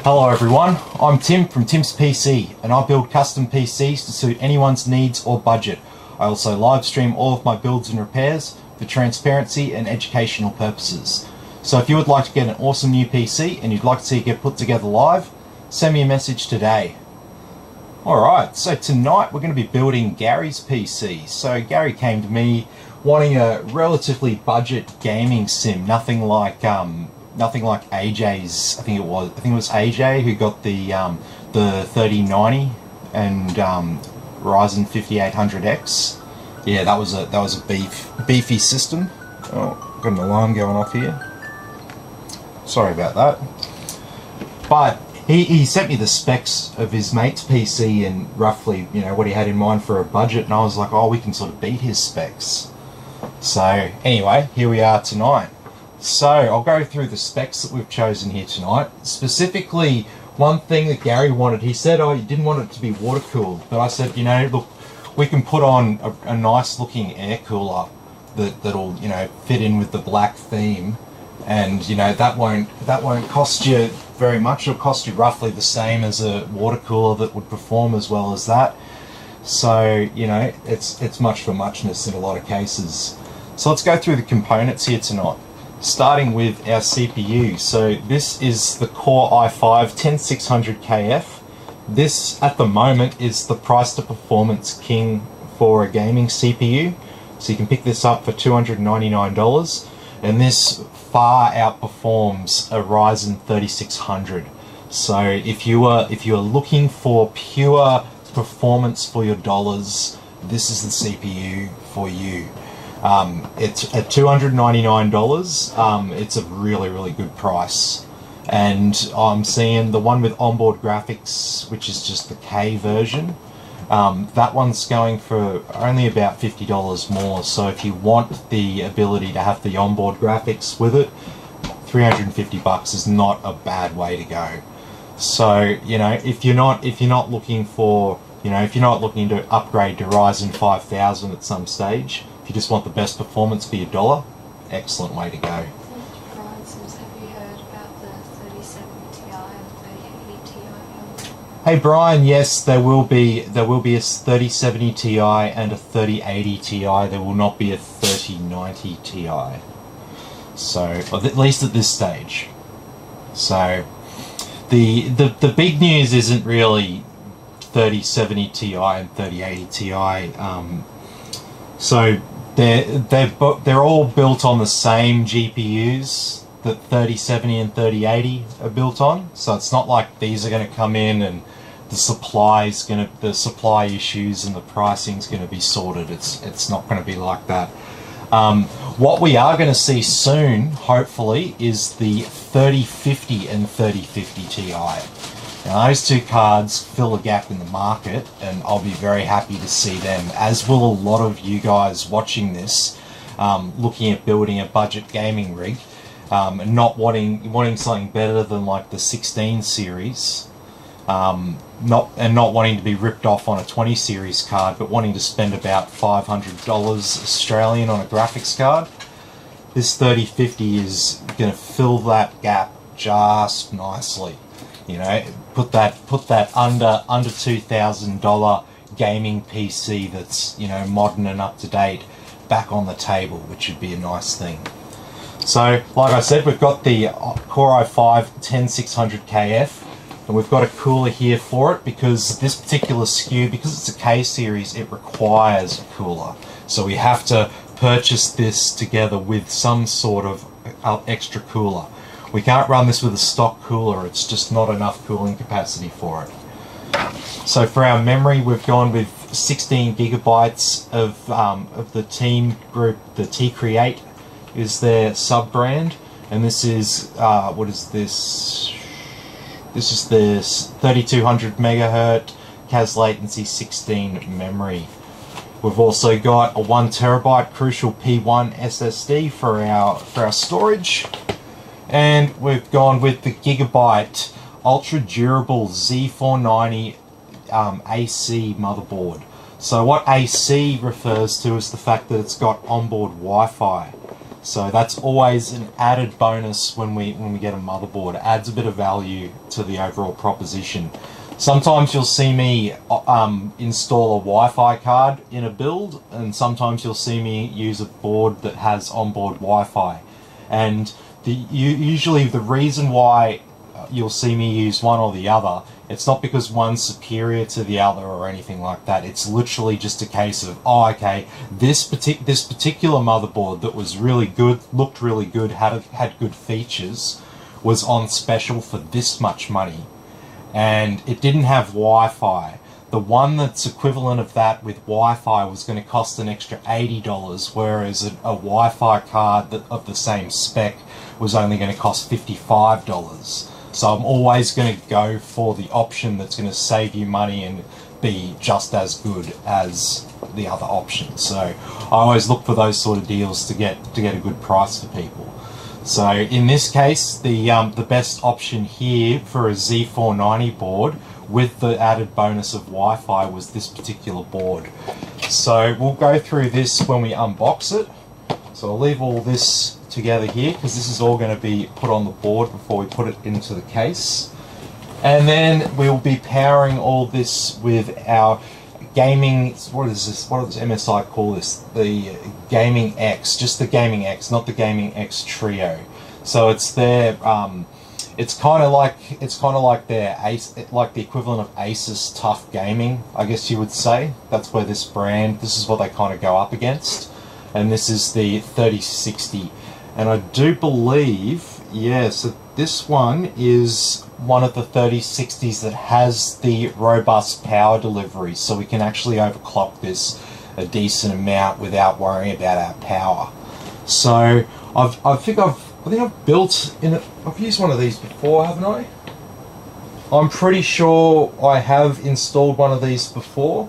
Hello everyone, I'm Tim from Tim's PC and I build custom PCs to suit anyone's needs or budget. I also live stream all of my builds and repairs for transparency and educational purposes. So if you would like to get an awesome new PC and you'd like to see it get put together live, send me a message today. Alright, so tonight we're going to be building Gary's PC. So Gary came to me wanting a relatively budget gaming sim, nothing like AJ's. I think it was AJ who got the 3090 and Ryzen 5800X. Yeah, that was a beefy system. Oh, got an alarm going off here. Sorry about that. But he sent me the specs of his mate's PC and roughly, you know, what he had in mind for a budget, and I was like, oh, we can sort of beat his specs. So anyway, here we are tonight. So I'll go through the specs that we've chosen here tonight. Specifically, one thing that Gary wanted, he said, oh, you didn't want it to be water cooled, but I said, you know, look, we can put on a nice looking air cooler that'll, you know, fit in with the black theme, and you know that won't cost you very much. It'll cost you roughly the same as a water cooler that would perform as well as that. So you know, it's much for muchness in a lot of cases. So let's go through the components here tonight. Starting with our CPU. So this is the Core i5-10600KF. This at the moment is the price to performance king for a gaming CPU. So you can pick this up for $299, and this far outperforms a Ryzen 3600. So if you are looking for pure performance for your dollars, this is the CPU for you. It's at $299. It's a really good price, and I'm seeing the one with onboard graphics, which is just the K version. That one's going for only about $50 more. So if you want the ability to have the onboard graphics with it, $350 is not a bad way to go. So you know, if you're not looking for, you know, if you're not looking to upgrade to Ryzen 5000 at some stage, if you just want the best performance for your dollar, excellent way to go. Have you heard about the 3070 Ti and 3080 Ti? Hey Brian, yes, there will be a 3070 Ti and a 3080 Ti. There will not be a 3090 Ti. So, at least at this stage. So, the big news isn't really 3070 Ti and 3080 Ti. So they're all built on the same GPUs that 3070 and 3080 are built on. So it's not like these are going to come in and the supply issues and the pricing's going to be sorted. It's not going to be like that. What we are going to see soon, hopefully, is the 3050 and 3050 Ti. Now those two cards fill a gap in the market, and I'll be very happy to see them, as will a lot of you guys watching this, looking at building a budget gaming rig, and not wanting something better than like the 16 series, not wanting to be ripped off on a 20 series card, but wanting to spend about $500 Australian on a graphics card. This 3050 is going to fill that gap just nicely. You know, put that under $2,000 gaming PC that's, you know, modern and up to date back on the table, which would be a nice thing. So, like I said, we've got the Core i5-10600KF, and we've got a cooler here for it because this particular SKU, because it's a K series, it requires a cooler. So we have to purchase this together with some sort of extra cooler. We can't run this with a stock cooler, it's just not enough cooling capacity for it. So for our memory, we've gone with 16 gigabytes of the team group. The T-Create is their sub-brand, and this is, what is this? This is the 3200 megahertz CAS latency 16 memory. We've also got a 1 terabyte Crucial P1 SSD for our storage. And we've gone with the Gigabyte ultra durable Z490 AC motherboard. So what AC refers to is the fact that it's got onboard Wi-Fi. So that's always an added bonus when we get a motherboard. It adds a bit of value to the overall proposition. Sometimes you'll see me install a Wi-Fi card in a build, and sometimes you'll see me use a board that has onboard Wi-Fi. And usually the reason why you'll see me use one or the other, it's not because one's superior to the other or anything like that. It's literally just a case of, oh, okay, this particular motherboard that was really good, looked really good, had good features, was on special for this much money, and it didn't have Wi-Fi. The one that's equivalent of that with Wi-Fi was going to cost an extra $80, whereas a Wi-Fi card of the same spec was only going to cost $55. So I'm always going to go for the option that's going to save you money and be just as good as the other option. So I always look for those sort of deals to get a good price for people. So in this case, the best option here for a Z490 board with the added bonus of Wi-Fi was this particular board. So we'll go through this when we unbox it. So I'll leave all this together here because this is all going to be put on the board before we put it into the case. And then we'll be powering all this with our gaming, what does MSI call this? The Gaming X, just the Gaming X, not the Gaming X Trio. So it's their it's kind of like their like the equivalent of Asus Tough Gaming, I guess you would say. That's where this is what they kind of go up against. And this is the 3060. And I do believe, yeah, so this one is one of the 3060s that has the robust power delivery, so we can actually overclock this a decent amount without worrying about our power. So I think I've built in it. I've used one of these before, haven't I? I'm pretty sure I have installed one of these before,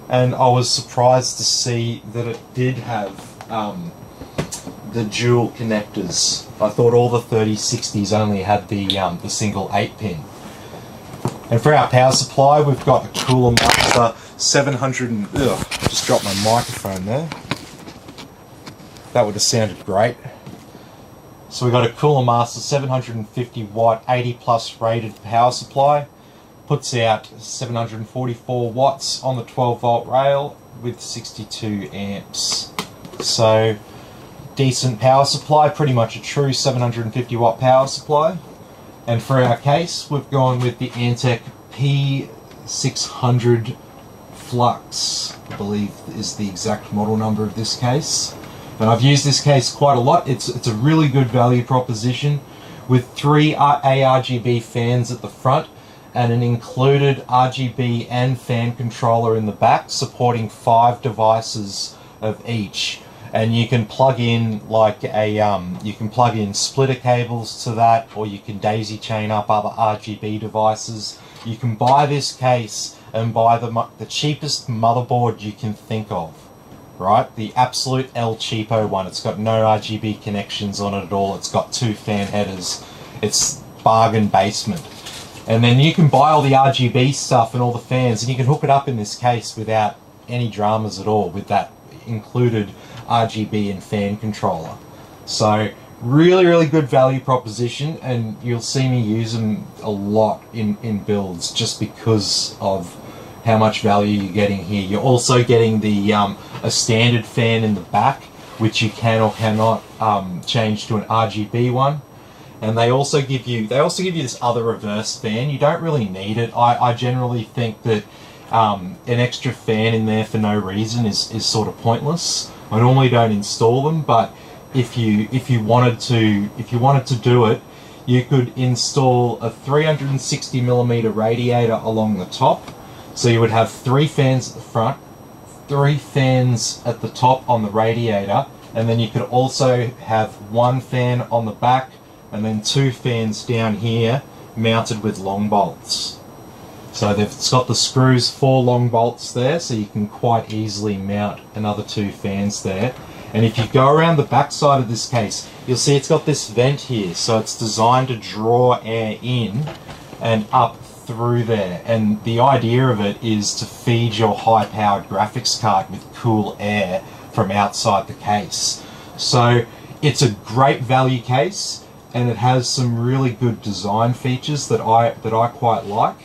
and I was surprised to see that it did have the dual connectors. I thought all the 3060s only had the single 8-pin. And for our power supply, we've got a Cooler Master 700. Just dropped my microphone there. That would have sounded great. So we've got a Cooler Master 750 watt, 80 plus rated power supply. Puts out 744 watts on the 12 volt rail with 62 amps. So decent power supply, pretty much a true 750 watt power supply. And for our case, we've gone with the Antec P600 Flux, I believe is the exact model number of this case. And I've used this case quite a lot. It's a really good value proposition with 3 ARGB fans at the front and an included RGB and fan controller in the back, supporting 5 devices of each. And you can plug in like you can plug in splitter cables to that, or you can daisy chain up other RGB devices. You can buy this case and buy the cheapest motherboard you can think of, right? The absolute El Cheapo one. It's got no RGB connections on it at all. It's got 2 fan headers. It's bargain basement. And then you can buy all the RGB stuff and all the fans, and you can hook it up in this case without any dramas at all with that included RGB and fan controller. So really good value proposition, and you'll see me use them a lot in builds just because of how much value you're getting here. You're also getting the a standard fan in the back, which you can or cannot change to an RGB one. And they also give you this other reverse fan. You don't really need it. I generally think that an extra fan in there for no reason is sort of pointless. I normally don't install them, but if you wanted to do it, you could install a 360mm radiator along the top. So you would have 3 fans at the front, 3 fans at the top on the radiator, and then you could also have 1 fan on the back and then 2 fans down here mounted with long bolts. So it's got the screws 4 long bolts there, so you can quite easily mount another 2 fans there. And if you go around the back side of this case, you'll see it's got this vent here, so it's designed to draw air in and up through there. And the idea of it is to feed your high-powered graphics card with cool air from outside the case. So it's a great value case, and it has some really good design features that I quite like.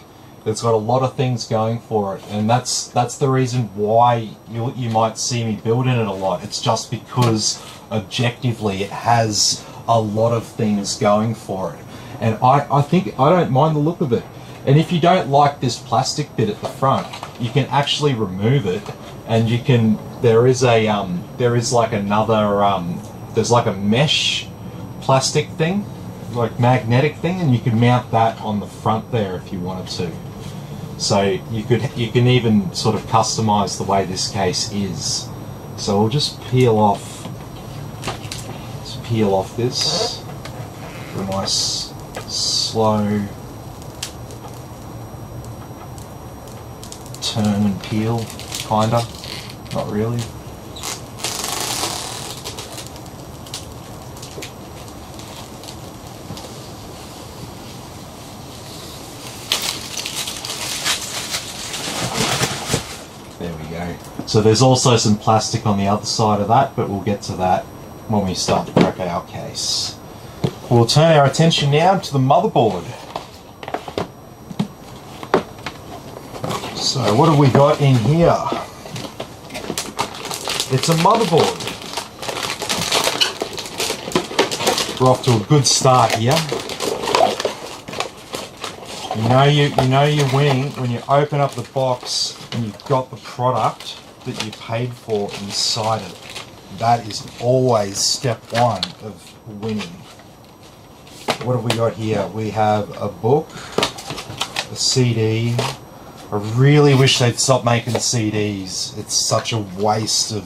It's got a lot of things going for it, and that's the reason why you might see me building it a lot. It's just because objectively it has a lot of things going for it, and I think I don't mind the look of it. And if you don't like this plastic bit at the front, you can actually remove it, and you can. There is like another there's like a mesh plastic thing, like magnetic thing, and you can mount that on the front there if you wanted to. So you can even sort of customize the way this case is. So we'll just peel off this. A nice slow turn and peel, kinda. Not really. There we go. So there's also some plastic on the other side of that, but we'll get to that when we start to prep our case. We'll turn our attention now to the motherboard. So what have we got in here? It's a motherboard. We're off to a good start here. You know you're winning when you open up the box and you've got the product that you paid for inside it. That is always step one of winning. What have we got here? We have a book, a CD. I really wish they'd stop making CDs. It's such a waste of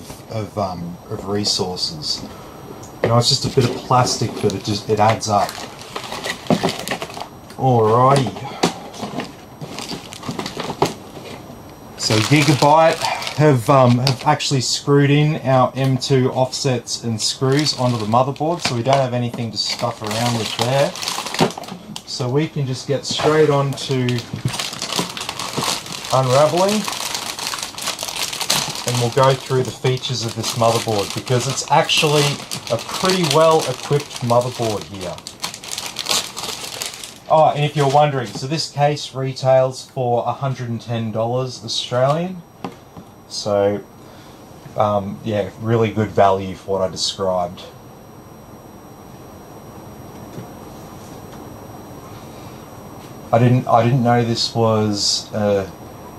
resources. You know, it's just a bit of plastic, but it adds up. Alrighty. So Gigabyte have actually screwed in our M2 offsets and screws onto the motherboard, so we don't have anything to stuff around with there. So we can just get straight on to unraveling, and we'll go through the features of this motherboard, because it's actually a pretty well equipped motherboard here. Oh, and if you're wondering, so this case retails for $110 Australian. So, yeah, really good value for what I described. I didn't know this was a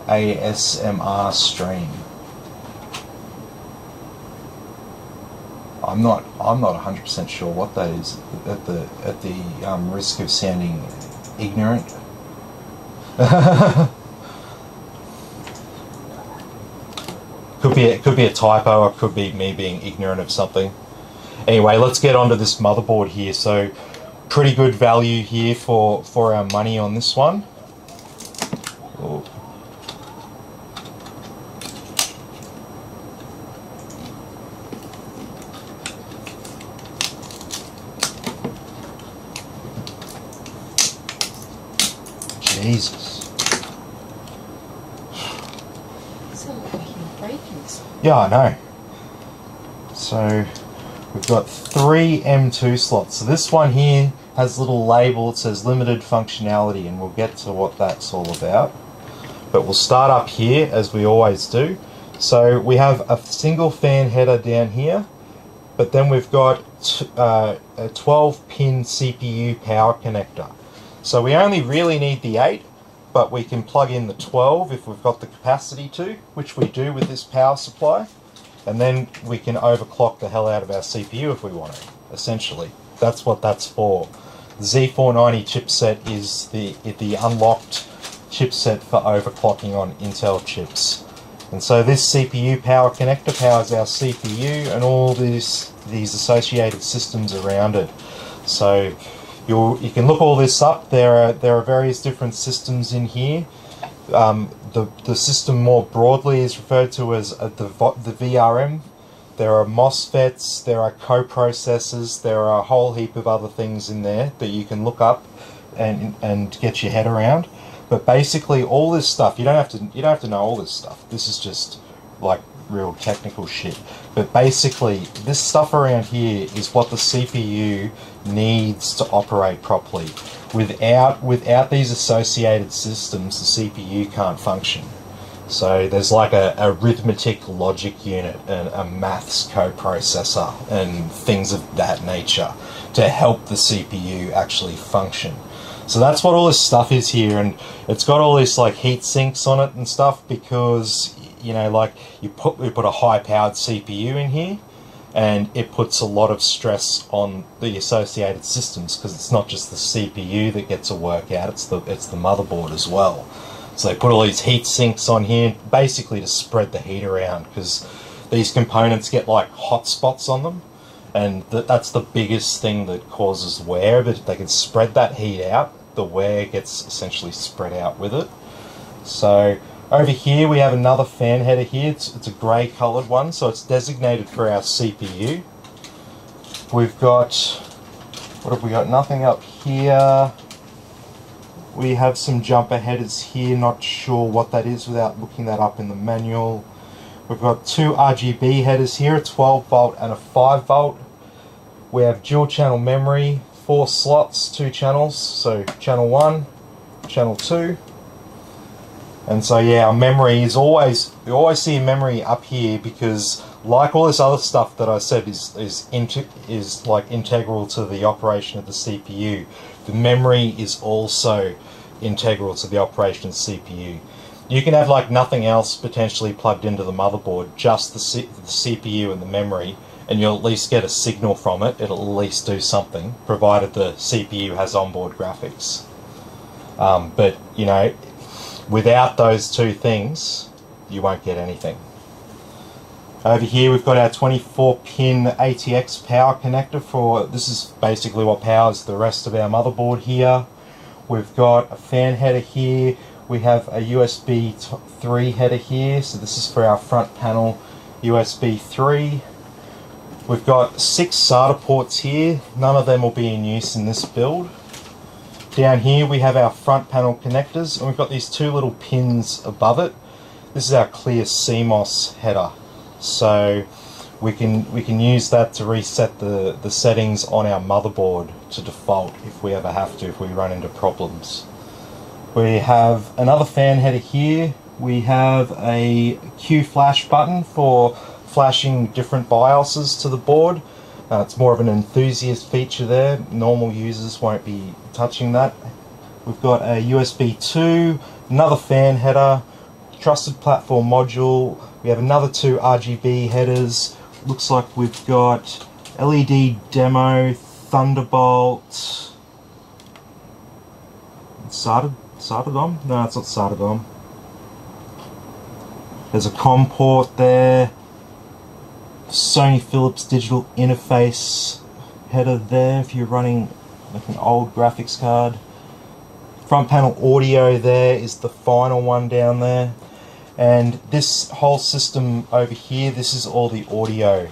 ASMR stream. I'm not 100% sure what that is, at the risk of sounding ignorant. Could be a typo, or could be me being ignorant of something. Anyway, let's get onto this motherboard here. So, pretty good value here for our money on this one. Oh. Jesus. Yeah, I know. So we've got 3 M2 slots. So this one here has a little label. It says limited functionality, and we'll get to what that's all about. But we'll start up here as we always do. So we have a single fan header down here, but then we've got a 12-pin CPU power connector. So we only really need the 8, but we can plug in the 12 if we've got the capacity to, which we do with this power supply. And then we can overclock the hell out of our CPU if we want to, essentially. That's what that's for. The Z490 chipset is the unlocked chipset for overclocking on Intel chips. And so this CPU power connector powers our CPU and all these associated systems around it. So you can look all this up. There are various different systems in here. The system more broadly is referred to as the VRM. There are MOSFETs, there are coprocessors, there are a whole heap of other things in there that you can look up and get your head around. But basically, all this stuff, you don't have to know all this stuff. This is just like real technical shit. But basically, this stuff around here is what the CPU needs to operate properly. Without these associated systems, the CPU can't function. So there's like a arithmetic logic unit and a maths coprocessor and things of that nature to help the CPU actually function. So that's what all this stuff is here, and it's got all this like heat sinks on it and stuff because, you know, like we put a high powered CPU in here, and it puts a lot of stress on the associated systems because it's not just the CPU that gets a workout, it's the motherboard as well. So they put all these heat sinks on here basically to spread the heat around because these components get like hot spots on them, and that's the biggest thing that causes wear. But if they can spread that heat out, the wear gets essentially spread out with it. So over here we have another fan header here. It's a grey coloured one, so it's designated for our CPU. We've got, what have we got? Nothing up here. We have some jumper headers here, not sure what that is without looking that up in the manual. We've got two RGB headers here, a 12 volt and a 5 volt. We have dual channel memory, 4 slots, 2 channels, so channel 1, channel 2. And so yeah, our memory is always, you always see memory up here because like all this other stuff that I said is like integral to the operation of the CPU. The memory is also integral to the operation of the CPU. You can have like nothing else potentially plugged into the motherboard, just the CPU and the memory, and you'll at least get a signal from it. It'll at least do something, provided the CPU has onboard graphics. But you know, without those two things, you won't get anything. Over here we've got our 24-pin RTX power connector for, this is basically what powers the rest of our motherboard here. We've got a fan header here. We have a USB 3 header here, so this is for our front panel USB 3. We've got 6 SATA ports here. None of them will be in use in this build. Down here we have our front panel connectors, and we've got these 2 little pins above it. This is our clear CMOS header. So we can use that to reset the settings on our motherboard to default if we ever have to, if we run into problems. We have another fan header here. We have a Q flash button for flashing different BIOSes to the board. It's more of an enthusiast feature there. Normal users won't be touching that. We've got a USB 2, another fan header, trusted platform module. We have another 2 RGB headers. Looks like we've got LED demo, Thunderbolt, SATA DOM? No, it's not SATA DOM. There's a COM port there. Sony Philips digital interface header there if you're running like an old graphics card. Front panel audio there is the final one down there. And this whole system over here, this is all the audio.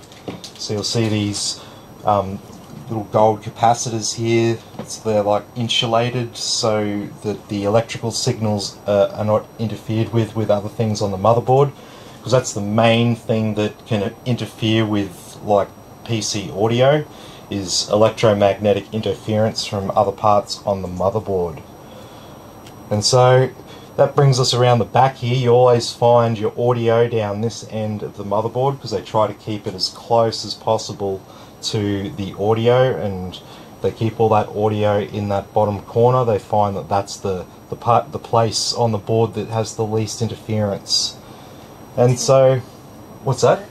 So you'll see these little gold capacitors here. They're like insulated so that the electrical signals are not interfered with other things on the motherboard, because that's the main thing that can interfere with like PC audio, is electromagnetic interference from other parts on the motherboard. And so that brings us around the back here. You always find your audio down this end of the motherboard because they try to keep it as close as possible to the audio, and they keep all that audio in that bottom corner. They find that that's the place on the board that has the least interference. And so, what's that?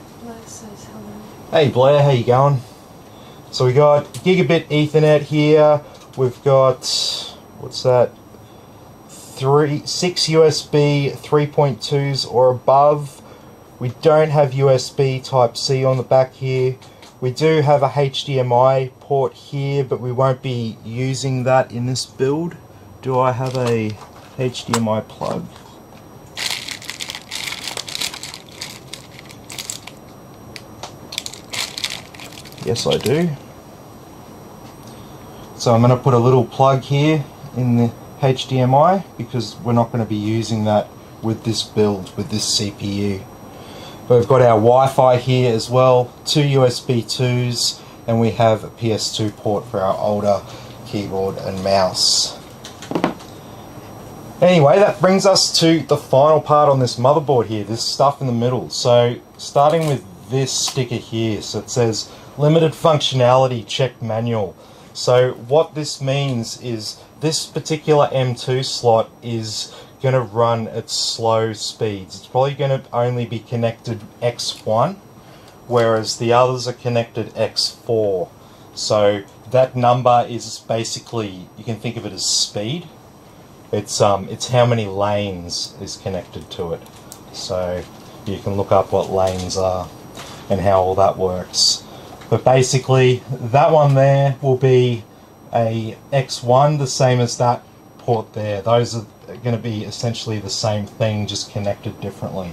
Hey Blair, how you going? So we got gigabit Ethernet here. We've got, what's that? 6 USB 3.2s or above. We don't have USB Type-C on the back here. We do have a HDMI port here, but we won't be using that in this build. Do I have a HDMI plug? Yes, I do. So I'm going to put a little plug here in the HDMI because we're not going to be using that with this build, with this CPU. We've got our Wi-Fi here as well, 2 USB 2s, and we have a PS2 port for our older keyboard and mouse. Anyway, that brings us to the final part on this motherboard here, this stuff in the middle. So starting with this sticker here, so it says limited functionality check manual. So what this means is this particular M2 slot is going to run at slow speeds. It's probably going to only be connected X1, whereas the others are connected X4. So that number is basically, you can think of it as speed. It's how many lanes is connected to it. So you can look up what lanes are and how all that works. But basically that one there will be a X1, the same as that port there. Those are going to be essentially the same thing, just connected differently.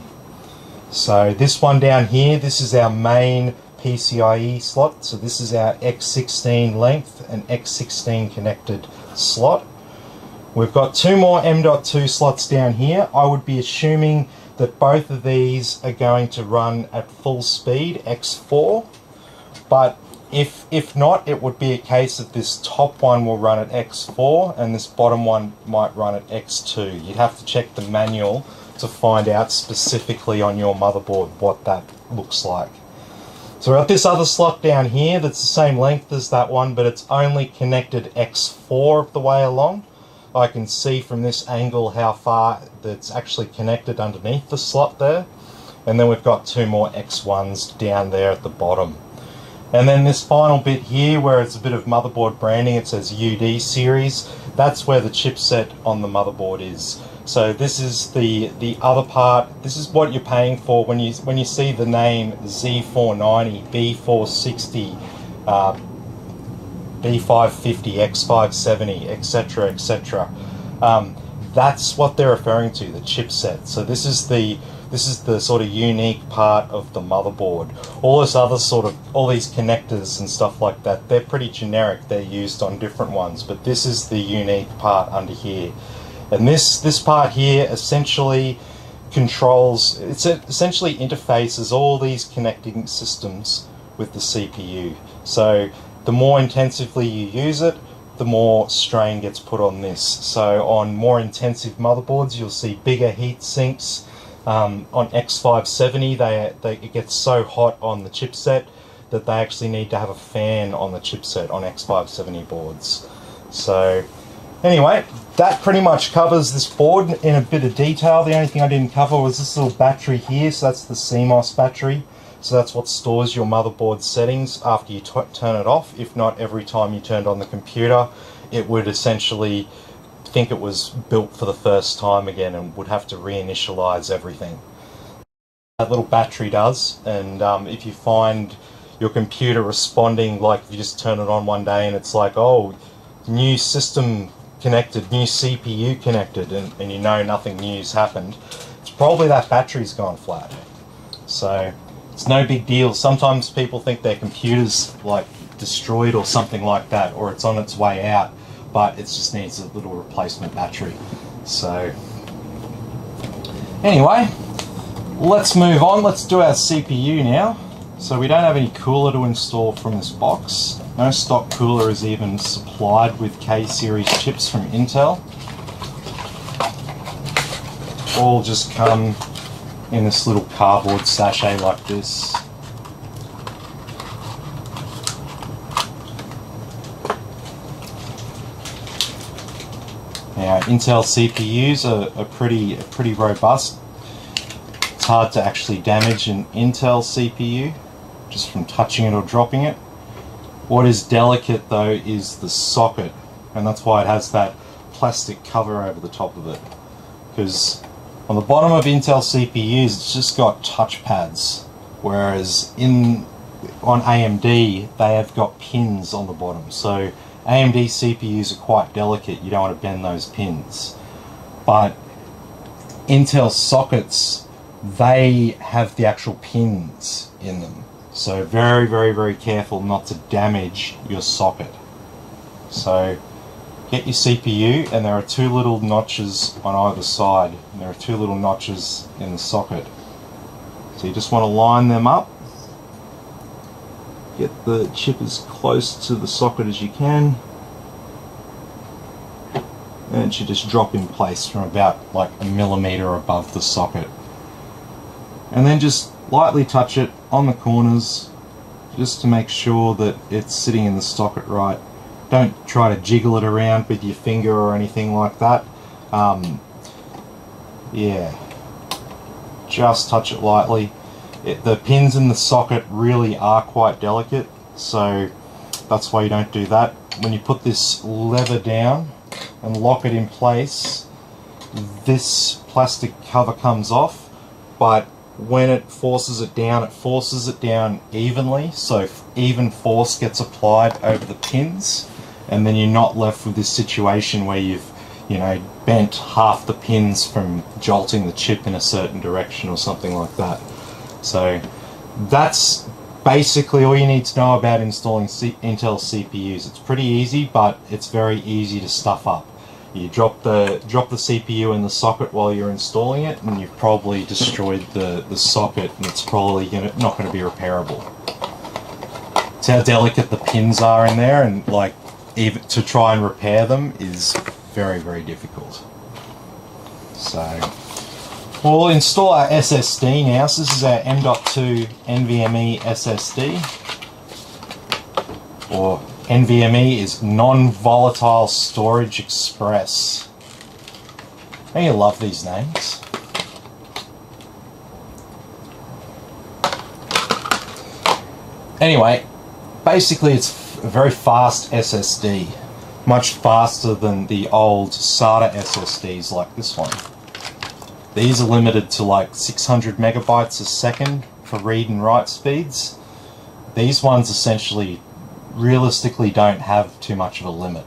So this one down here, this is our main PCIe slot. So this is our X16 length and X16 connected slot. We've got 2 more M.2 slots down here. I would be assuming that both of these are going to run at full speed, X4. But if not, it would be a case that this top one will run at X4 and this bottom one might run at X2. You'd have to check the manual to find out specifically on your motherboard what that looks like. So we've got this other slot down here that's the same length as that one, but it's only connected X4 of the way along. I can see from this angle how far that's actually connected underneath the slot there. And then we've got 2 more X1s down there at the bottom. And then this final bit here where it's a bit of motherboard branding, it says UD series, that's where the chipset on the motherboard is. So this is the other part, this is what you're paying for when you see the name Z490, B460, B550, X570, etc, etc. That's what they're referring to, the chipset. So this is the sort of unique part of the motherboard. All this other all these connectors and stuff like that, they're pretty generic. They're used on different ones, but this is the unique part under here. And this part here essentially controls, essentially interfaces all these connecting systems with the CPU. So the more intensively you use it, the more strain gets put on this. So on more intensive motherboards, you'll see bigger heat sinks. On X570, it gets so hot on the chipset that they actually need to have a fan on the chipset on X570 boards. So anyway, that pretty much covers this board in a bit of detail. The only thing I didn't cover was this little battery here. So that's the CMOS battery. So that's what stores your motherboard settings after you turn it off. If not, every time you turned on the computer, it would essentially think it was built for the first time again and would have to reinitialize everything. That little battery does, and if you find your computer responding, like if you just turn it on one day and it's like, oh, new system connected, new CPU connected, and you know nothing new's happened, it's probably that battery's gone flat. So it's no big deal. Sometimes people think their computer's like destroyed or something like that, or it's on its way out, but it just needs a little replacement battery. So anyway, let's move on. Let's do our CPU now. So we don't have any cooler to install from this box. No stock cooler is even supplied with K-series chips from Intel. All just come in this little cardboard sachet like this. Now, Intel CPUs are pretty robust. It's hard to actually damage an Intel CPU just from touching it or dropping it. What is delicate though is the socket, and that's why it has that plastic cover over the top of it. Because on the bottom of Intel CPUs, it's just got touch pads, whereas on AMD they have got pins on the bottom. So AMD CPUs are quite delicate, you don't want to bend those pins. But Intel sockets, they have the actual pins in them. So very, very, very careful not to damage your socket. So get your CPU, and there are 2 little notches on either side. And there are 2 little notches in the socket. So you just want to line them up, get the chip as close to the socket as you can, and it should just drop in place from about like a millimeter above the socket. And then just lightly touch it on the corners just to make sure that it's sitting in the socket right. Don't try to jiggle it around with your finger or anything like that. Yeah, just touch it lightly. The pins in the socket really are quite delicate, so that's why you don't do that. When you put this lever down and lock it in place, this plastic cover comes off, but when it forces it down evenly, so even force gets applied over the pins, and then you're not left with this situation where you've, you know, bent half the pins from jolting the chip in a certain direction or something like that. So that's basically all you need to know about installing Intel CPUs. It's pretty easy, but it's very easy to stuff up. You drop the CPU in the socket while you're installing it, and you've probably destroyed the socket, and it's probably not going to be repairable. It's how delicate the pins are in there, and like even to try and repair them is very, very difficult. So we'll install our SSD now. So this is our M.2 NVMe SSD, or NVMe is Non-Volatile Storage Express. Don't you love these names? Anyway, basically it's a very fast SSD, much faster than the old SATA SSDs like this one. These are limited to like 600 megabytes a second for read and write speeds. These ones essentially realistically don't have too much of a limit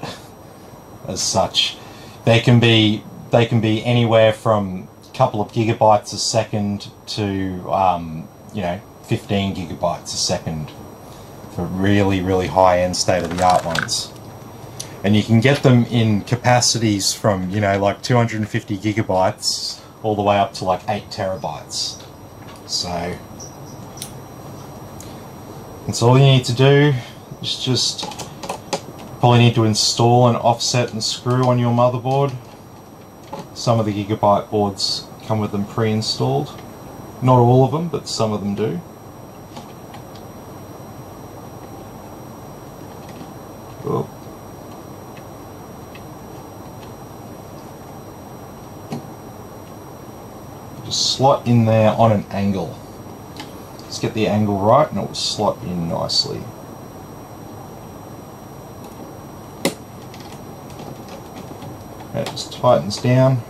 as such. They can be anywhere from a couple of gigabytes a second to you know, 15 gigabytes a second for really, really high-end state-of-the-art ones. And you can get them in capacities from, you know, like 250 gigabytes all the way up to like 8 terabytes. So that's all you need to do. Is just probably need to install an offset and screw on your motherboard. Some of the gigabyte boards come with them pre-installed. Not all of them, but some of them do. Oh. Just slot in there on an angle. Let's get the angle right and it will slot in nicely. It just tightens down.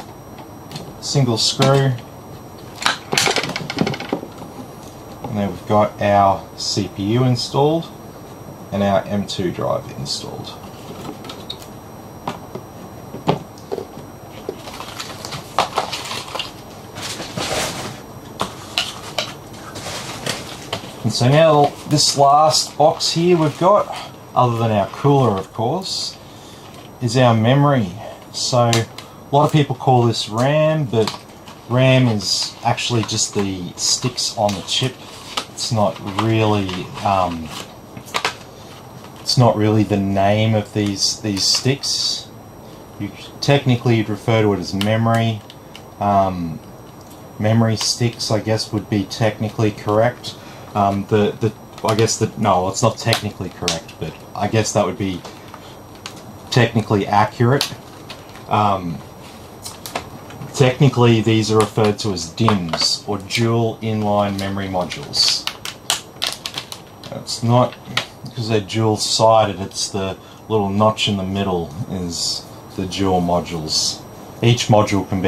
Single screw. And then we've got our CPU installed and our M2 drive installed. And so now this last box here we've got, other than our cooler of course, is our memory. So a lot of people call this RAM, but RAM is actually just the sticks on the chip. It's not really the name of these sticks. Technically you'd refer to it as memory. Memory sticks, I guess, would be technically correct. No, it's not technically correct, but I guess that would be technically accurate. Technically these are referred to as DIMMs, or dual inline memory modules. It's not because they're dual sided, it's the little notch in the middle is the dual modules. Each module can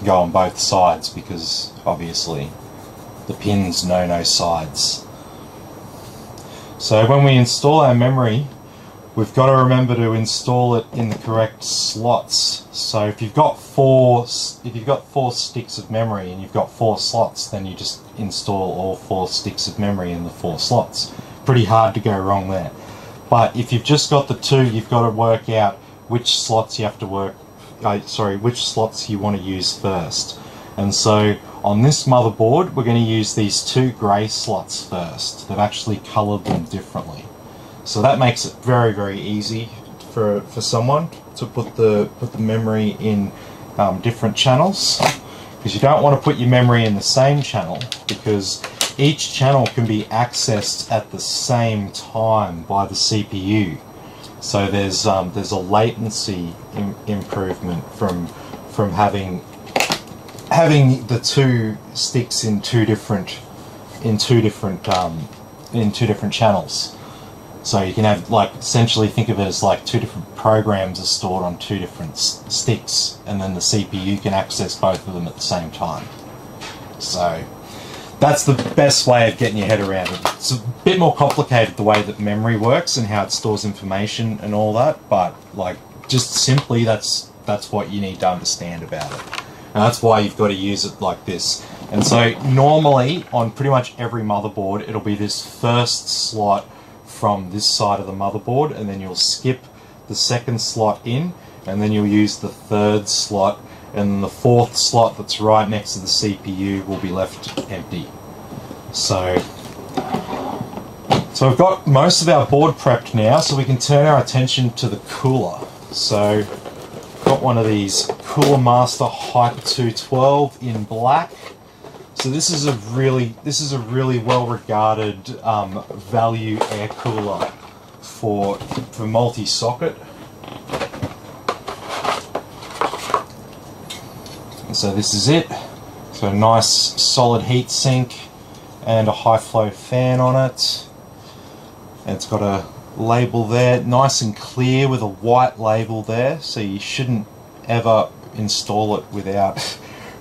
go on both sides because obviously the pins know no sides. So when we install our memory, we've got to remember to install it in the correct slots. So if you've got four sticks of memory and you've got 4 slots, then you just install all 4 sticks of memory in the 4 slots. Pretty hard to go wrong there. But if you've just got the 2, you've got to work out which slots you have to which slots you want to use first. And so On this motherboard, we're going to use these two grey slots first. They've actually coloured them differently. So that makes it very, very easy for someone to put the memory in different channels, because you don't want to put your memory in the same channel, because each channel can be accessed at the same time by the CPU. So there's a latency improvement from having the two sticks in two different channels. So you can have, like, essentially think of it as like two different programs are stored on two different sticks, and then the CPU can access both of them at the same time. So that's the best way of getting your head around it. It's a bit more complicated the way that memory works and how it stores information and all that, but like, just simply that's what you need to understand about it. And that's why you've got to use it like this. And so normally on pretty much every motherboard, it'll be this first slot from this side of the motherboard, and then you'll skip the second slot in, and then you'll use the third slot, and the fourth slot that's right next to the CPU will be left empty. So we've got most of our board prepped now, so we can turn our attention to the cooler. So I've got one of these Cooler Master Hyper 212 in black. So this is a really well regarded value air cooler for multi-socket. And so this is it. So a nice solid heat sink and a high flow fan on it. And it's got a label there, nice and clear with a white label there, so you shouldn't ever install it without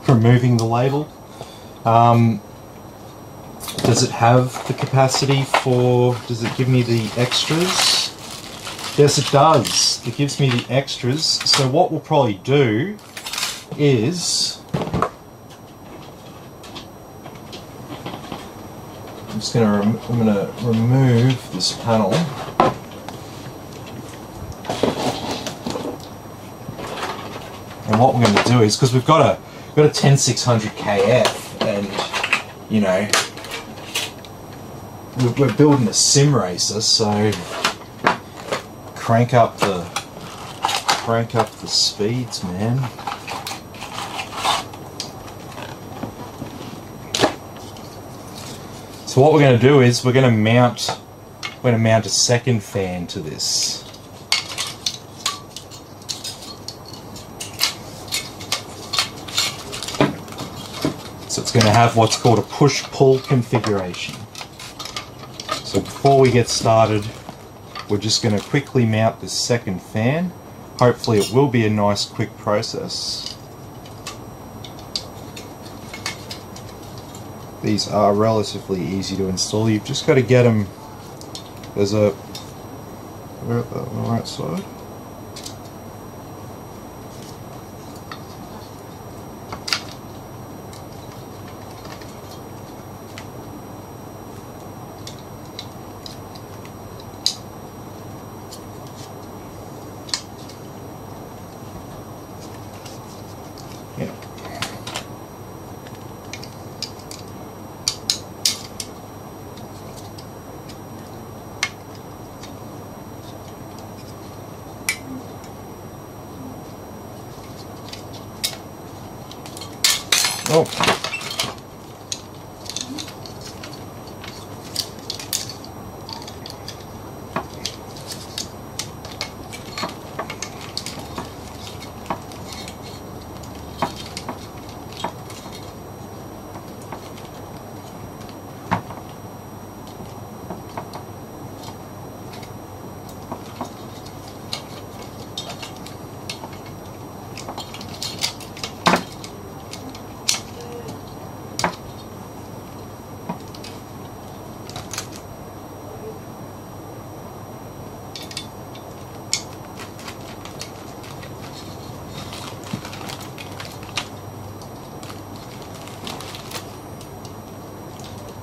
removing the label. Does it have the capacity for, does it give me the extras? Yes, it does. It gives me the extras. So what we'll probably do is, I'm gonna remove this panel. And what we're going to do is, because we've got a 10600 KF, and you know we're building a sim racer, so crank up the speeds, man. So what we're going to do is we're going to mount a second fan to this. So it's going to have what's called a push-pull configuration. So before we get started, we're just going to quickly mount this second fan. Hopefully it will be a nice quick process. These are relatively easy to install. You've just got to get them. There's a, we're on the right side. Yeah. Oh.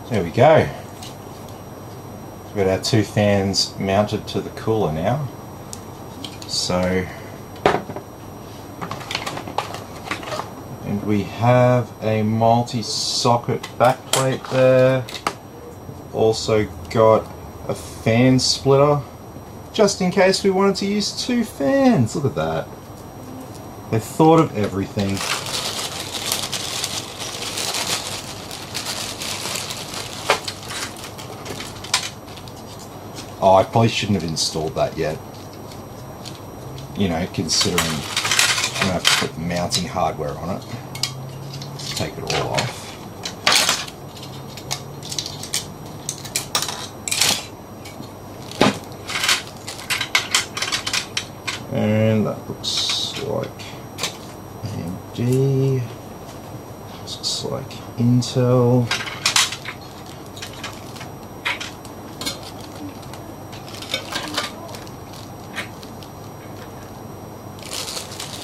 There we go. We've got our two fans mounted to the cooler now. So And we have a multi-socket backplate there. Also got a fan splitter, just in case we wanted to use 2 fans. Look at that. They thought of everything. Oh, I probably shouldn't have installed that yet. You know, considering I'm going to have to put mounting hardware on it. Take it all off. And that looks like AMD. Looks like Intel.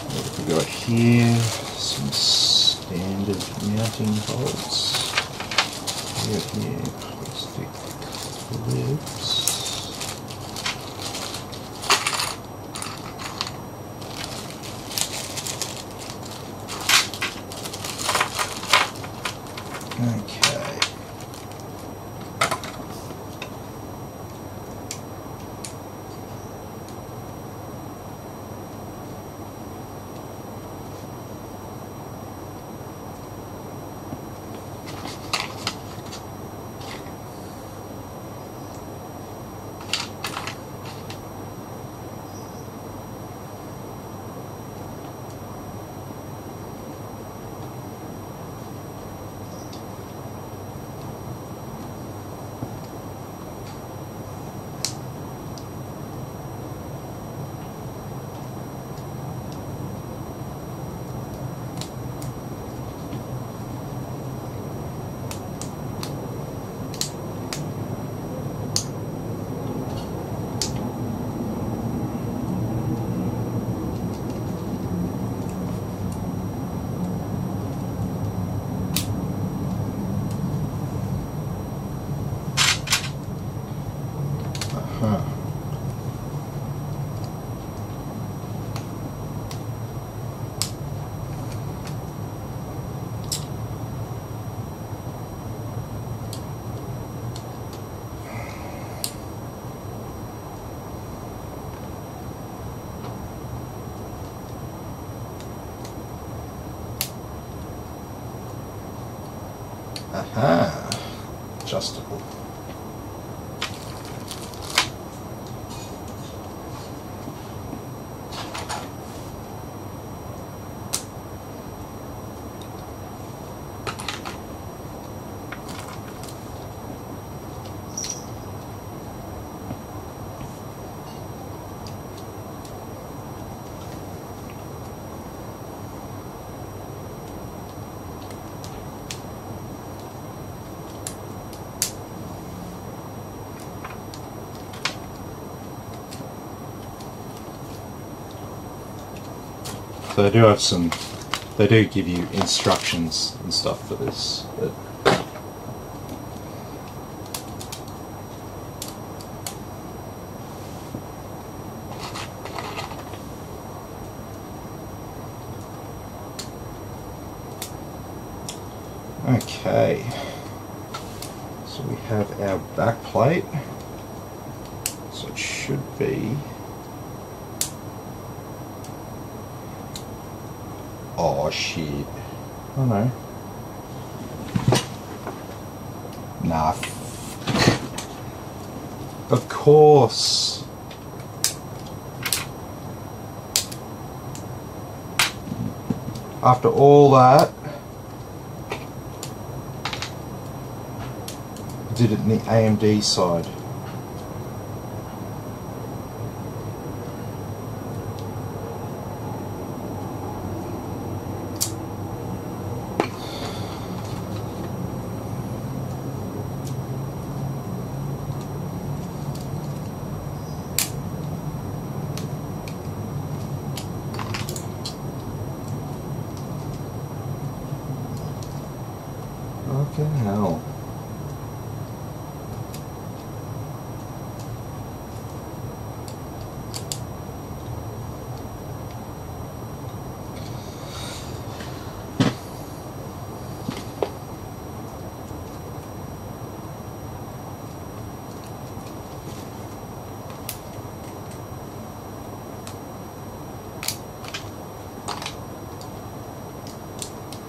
What have we got here? Some standard mounting bolts. We got here plastic clips. Okay. Aha, adjustable. So they do have some, they do give you instructions and stuff for this. But okay, so we have our back plate, so it should be, oh shit, oh no, nah, of course, after all that, did it in the AMD side. Fucking hell.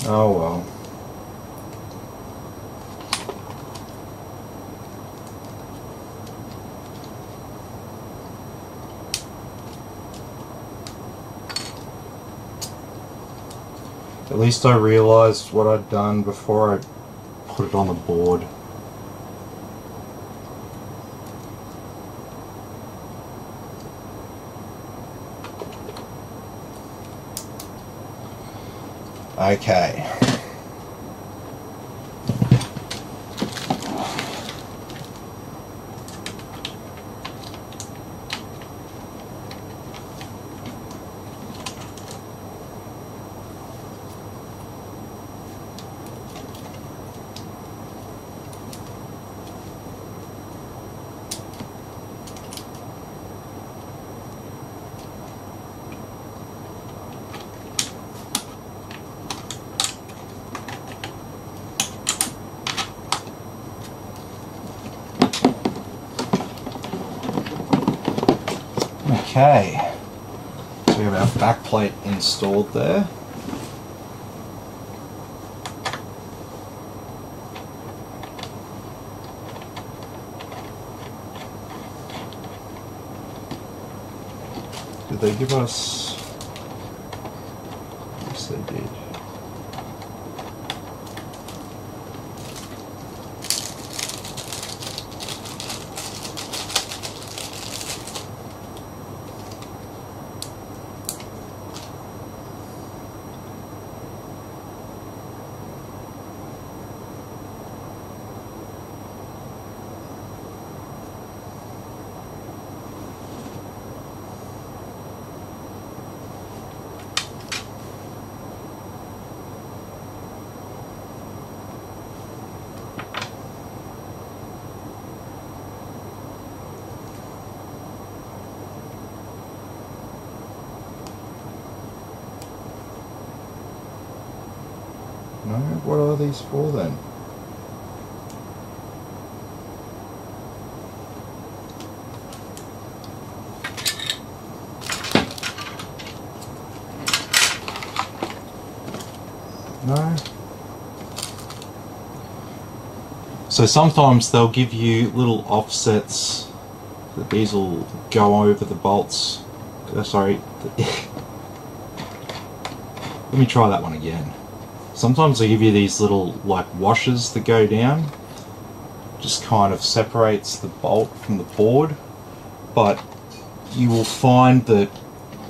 Oh well. At least I realised what I'd done before I put it on the board. Okay. Okay, so we have our back plate installed there. Did they give us? Yes, they did. No, what are these for then? No. So sometimes they'll give you little offsets that these will go over the bolts. Sorry. Let me try that one again. Sometimes they give you these little like washers that go down. Just kind of separates the bolt from the board. But you will find that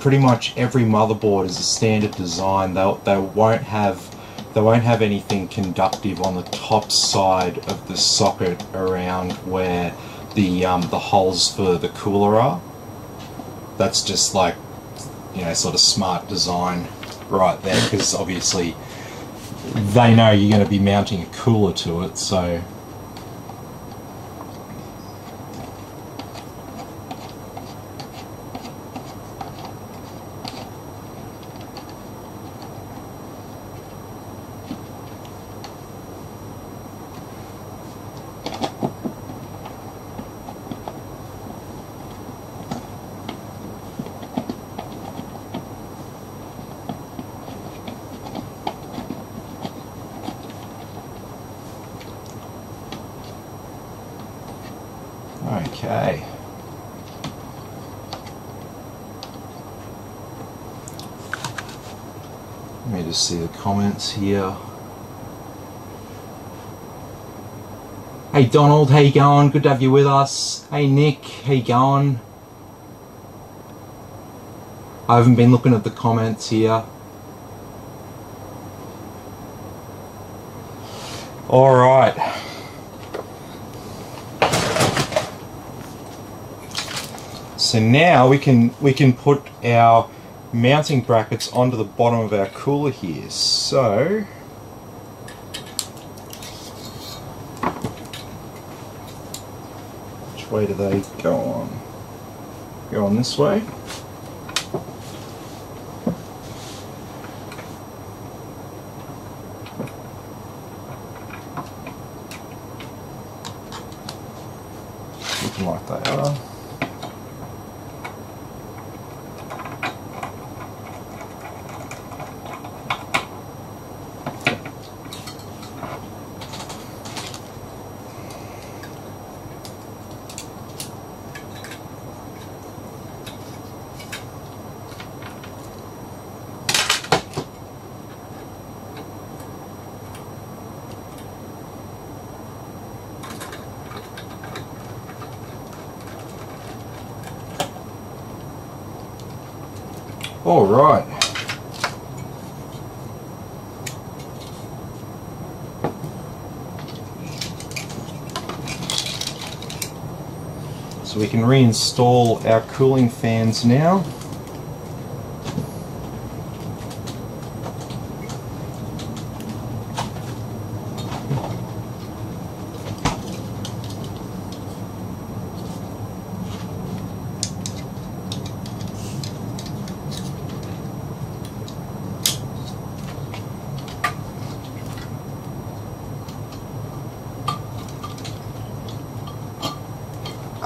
pretty much every motherboard is a standard design. They won't have anything conductive on the top side of the socket around where the holes for the cooler are. That's just like, you know, sort of smart design right there, because obviously they know you're going to be mounting a cooler to it, so okay. Let me just see the comments here. Hey Donald, how you going? Good to have you with us. Hey Nick, how you going? I haven't been looking at the comments here. All right. So now we can put our mounting brackets onto the bottom of our cooler here. So which way do they go on? Go on this way. Looking like they are. All right. So we can reinstall our cooling fans now.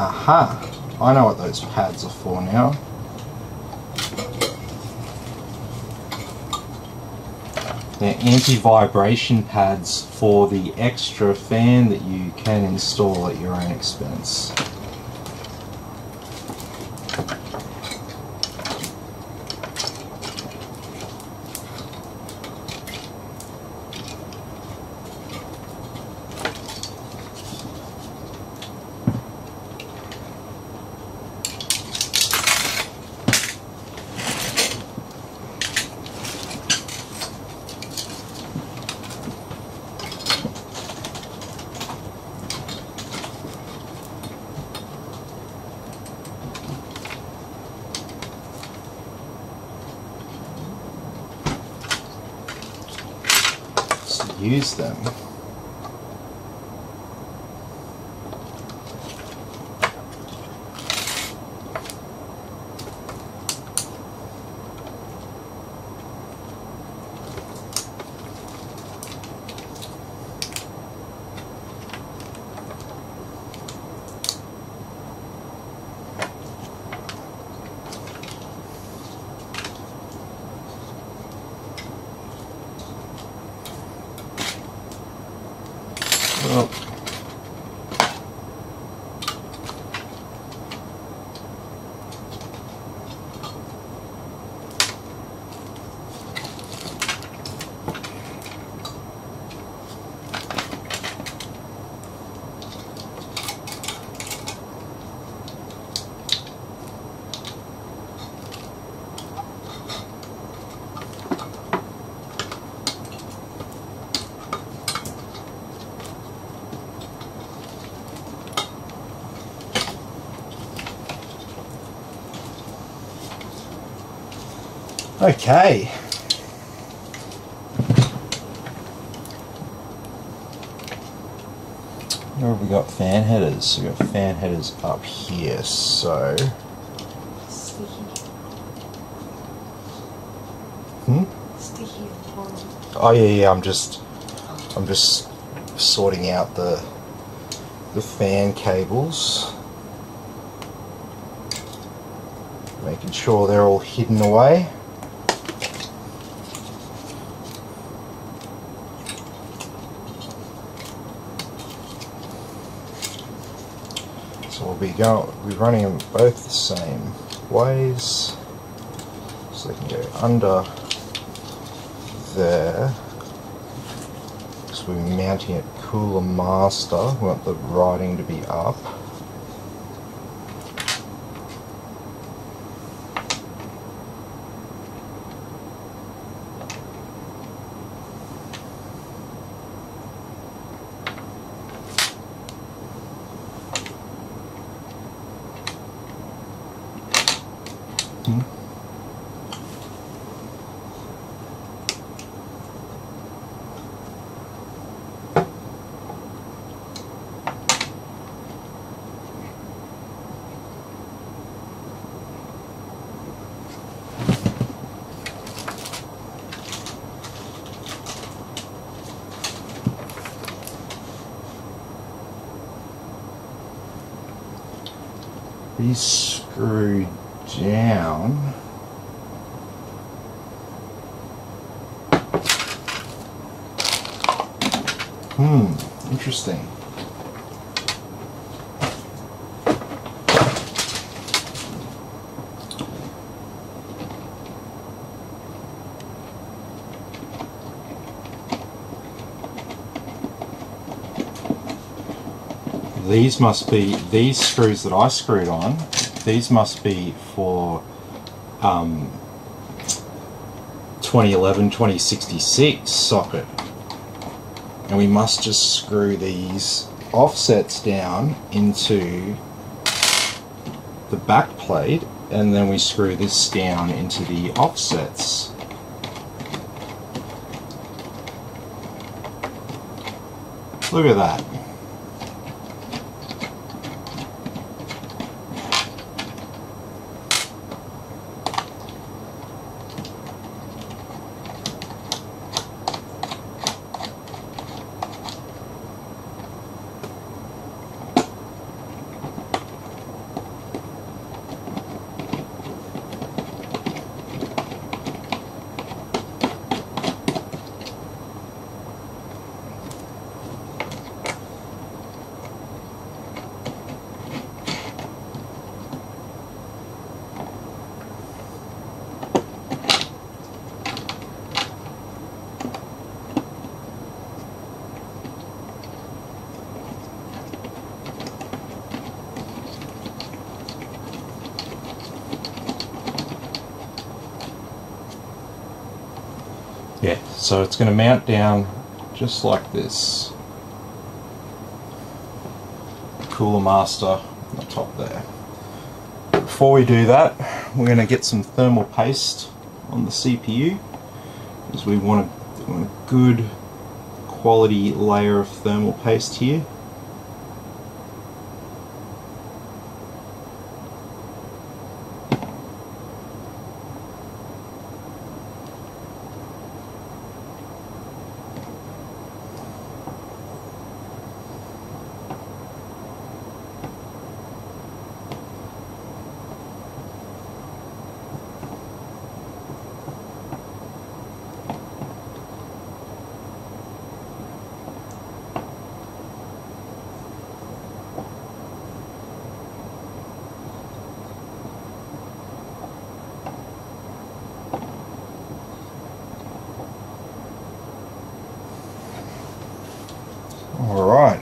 Aha! I know what those pads are for now. They're anti-vibration pads for the extra fan that you can install at your own expense. Use them. Well, okay. Where have we got fan headers? We've got fan headers up here, so... Sticky. Sticky and horrible. Oh yeah, I'm just sorting out the fan cables. Making sure they're all hidden away. So we'll be running them both the same ways. So they can go under there. So we're mounting it cooler master. We want the writing to be up. These screw down. Interesting. These must be, these screws that I screwed on, these must be for 2011-2066 socket. And we must just screw these offsets down into the back plate, and then we screw this down into the offsets. Look at that. Yeah, so it's going to mount down just like this. Cooler master on the top there. Before we do that, we're going to get some thermal paste on the CPU, because we want a good quality layer of thermal paste here. Alright.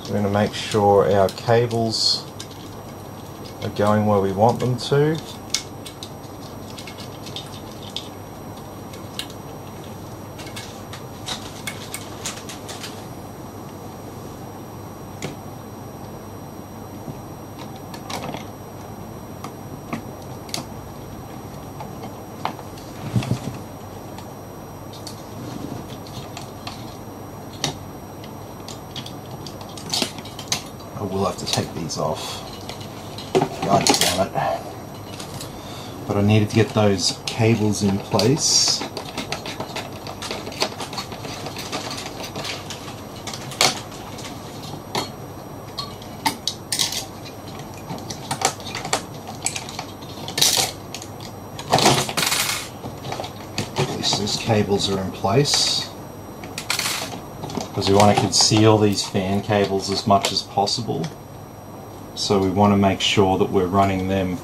So we're going to make sure our cables are going where we want them to. I will have to take these off. God damn it. But I needed to get those cables in place. At least those cables are in place, because we want to conceal these fan cables as much as possible. So we want to make sure that we're running them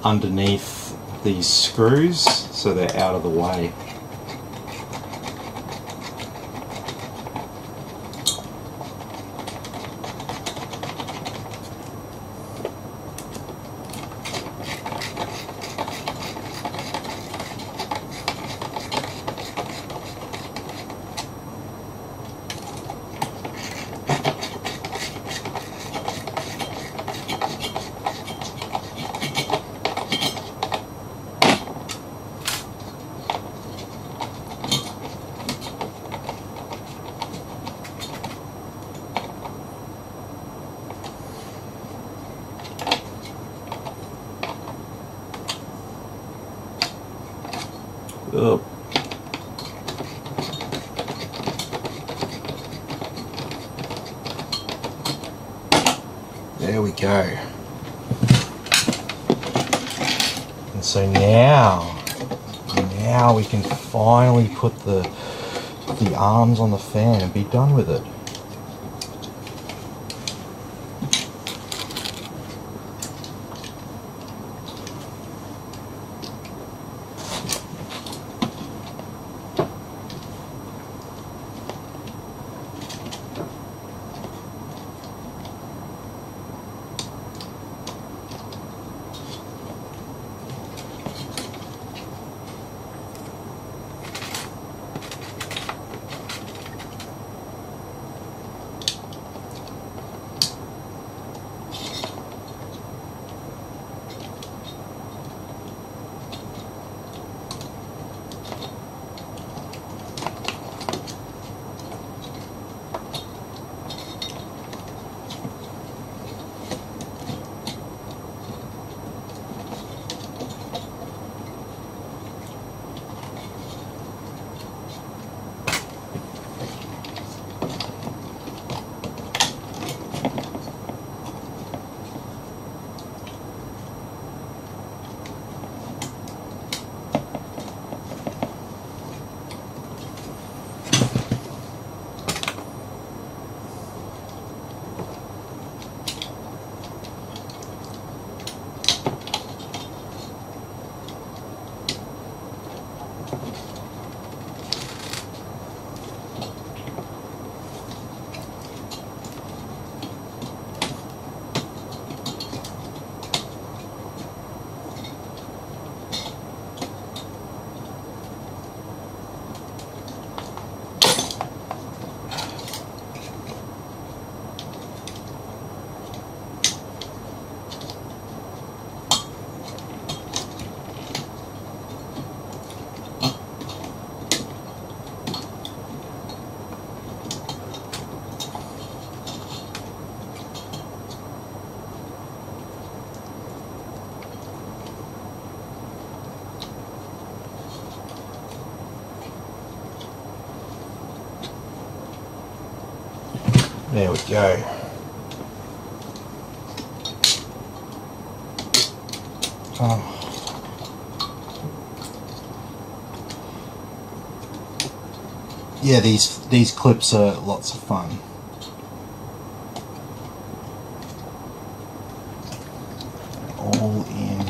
underneath these screws so they're out of the way. Up. There we go. And so now we can finally put the arms on the fan and be done with it. There we go. Oh. Yeah, these clips are lots of fun. All in.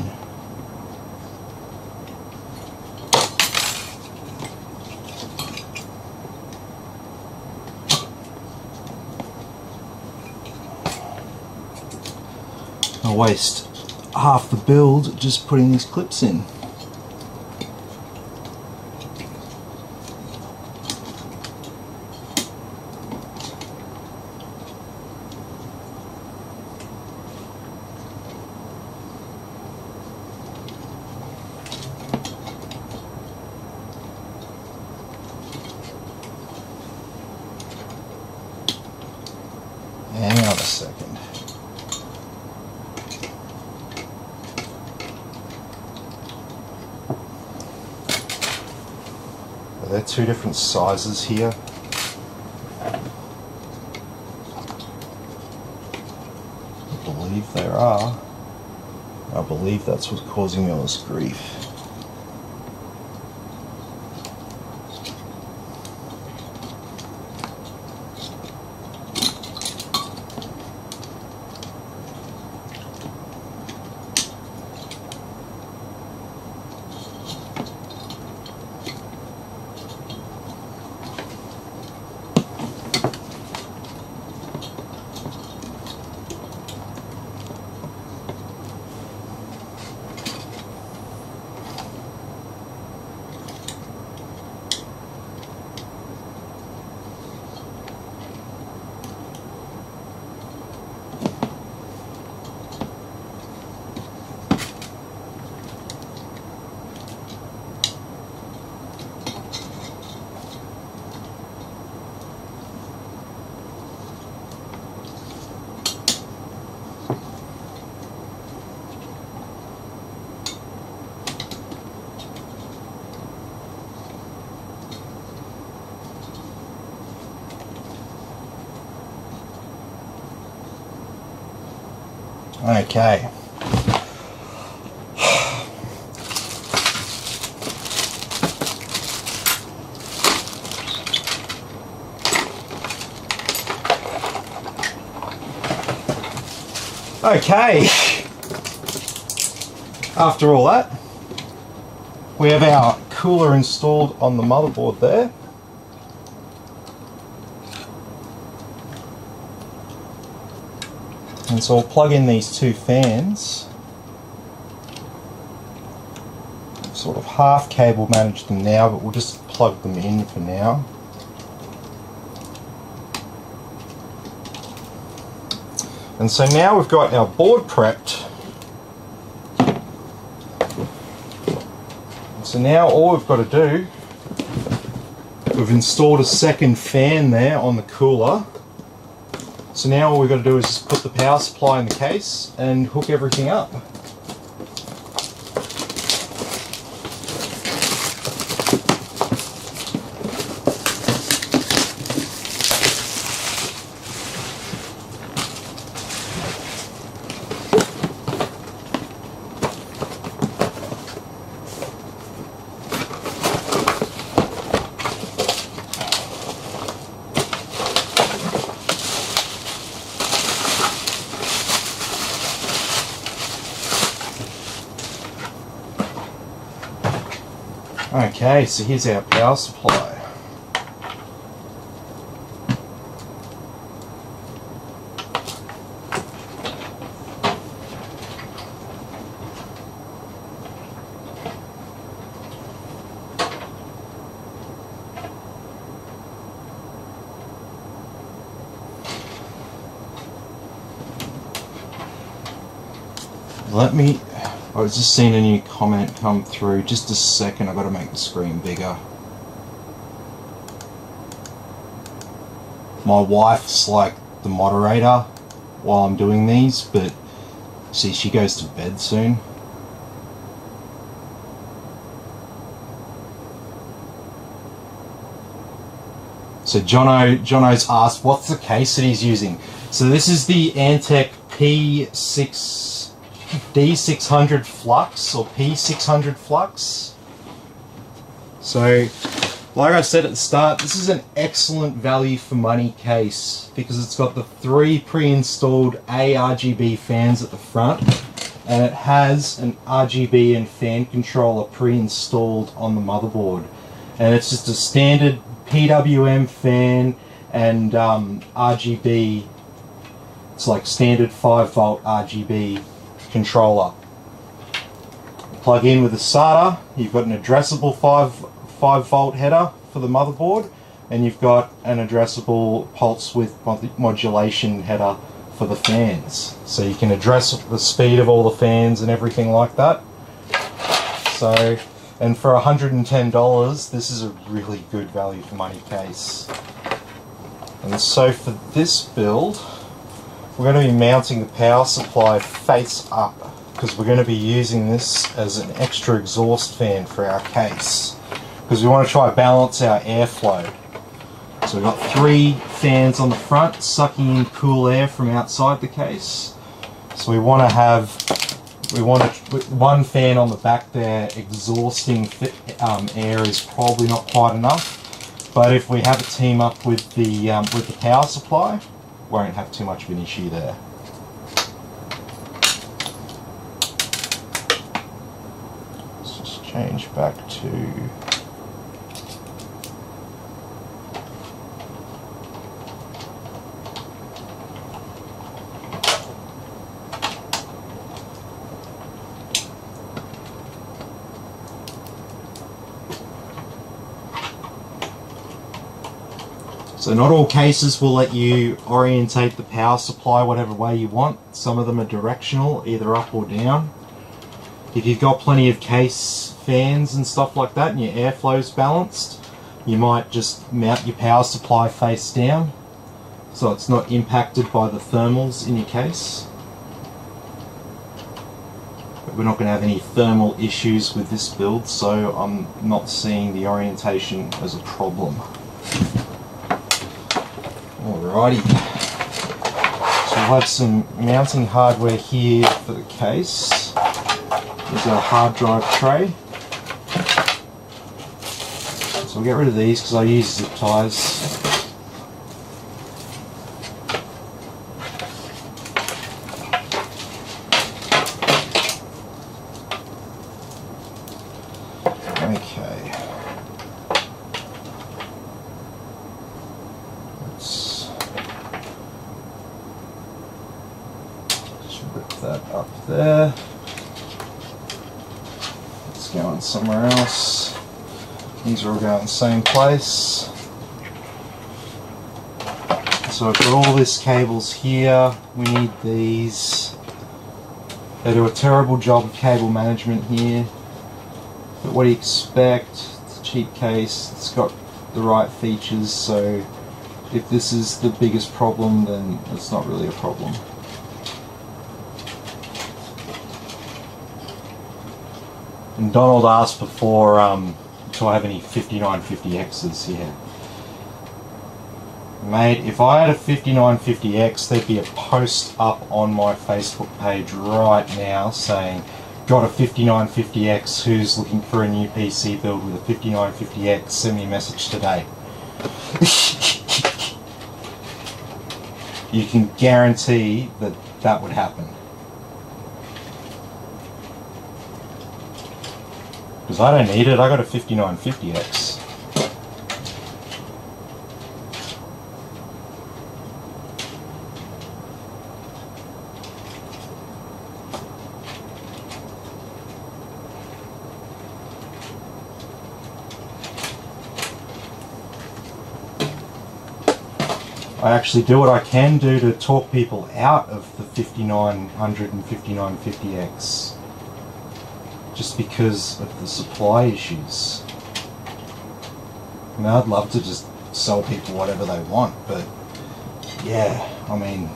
I waste half the build just putting these clips in. Hang on a second. Are there two different sizes here? I believe there are. I believe that's what's causing me all this grief. Okay. Okay. After all that, we have our cooler installed on the motherboard there. And so I'll plug in these two fans. Sort of half cable manage them now, but we'll just plug them in for now. And so now we've got our board prepped. So now all we've got to do, we've installed a second fan there on the cooler. So now all we've got to do is just put the power supply in the case and hook everything up. Okay, so here's our power supply. I was just seeing a new comment come through. Just a second, I've got to make the screen bigger. My wife's like the moderator while I'm doing these, but see, she goes to bed soon. So Jono's asked, what's the case that he's using? So this is the Antec D600 Flux, or P600 Flux. So, like I said at the start, this is an excellent value for money case because it's got the 3 pre-installed RGB fans at the front, and it has an RGB and fan controller pre-installed on the motherboard. And it's just a standard PWM fan and RGB. It's like standard 5-volt RGB controller. Plug in with a SATA. You've got an addressable 5-volt header for the motherboard, and you've got an addressable pulse width modulation header for the fans. So you can address the speed of all the fans and everything like that. So, and for $110, this is a really good value for money case. And so for this build, we're going to be mounting the power supply face up because we're going to be using this as an extra exhaust fan for our case because we want to try to balance our airflow. So we've got 3 fans on the front sucking in cool air from outside the case. So we want one fan on the back there exhausting air is probably not quite enough. But if we have it team up with the power supply, won't have too much of an issue there. Let's just change back to so not all cases will let you orientate the power supply whatever way you want. Some of them are directional, either up or down. If you've got plenty of case fans and stuff like that and your airflow's balanced, you might just mount your power supply face down so it's not impacted by the thermals in your case. But we're not going to have any thermal issues with this build, so I'm not seeing the orientation as a problem. Alrighty, so we'll have some mounting hardware here for the case. There's our hard drive tray. So we'll get rid of these because I use zip ties. Okay. That up there. It's going somewhere else. These are all going in the same place. So I've got all these cables here. We need these. They do a terrible job of cable management here. But what do you expect? It's a cheap case. It's got the right features. So if this is the biggest problem, then it's not really a problem. And Donald asked before, do I have any 5950Xs here? Mate, if I had a 5950X, there'd be a post up on my Facebook page right now saying, got a 5950X, who's looking for a new PC build with a 5950X, send me a message today. You can guarantee that that would happen. Because I don't need it, I got a 5950X. I actually do what I can do to talk people out of the 5900 and 5950X. Just because of the supply issues. I mean, I'd love to just sell people whatever they want, but yeah, I mean,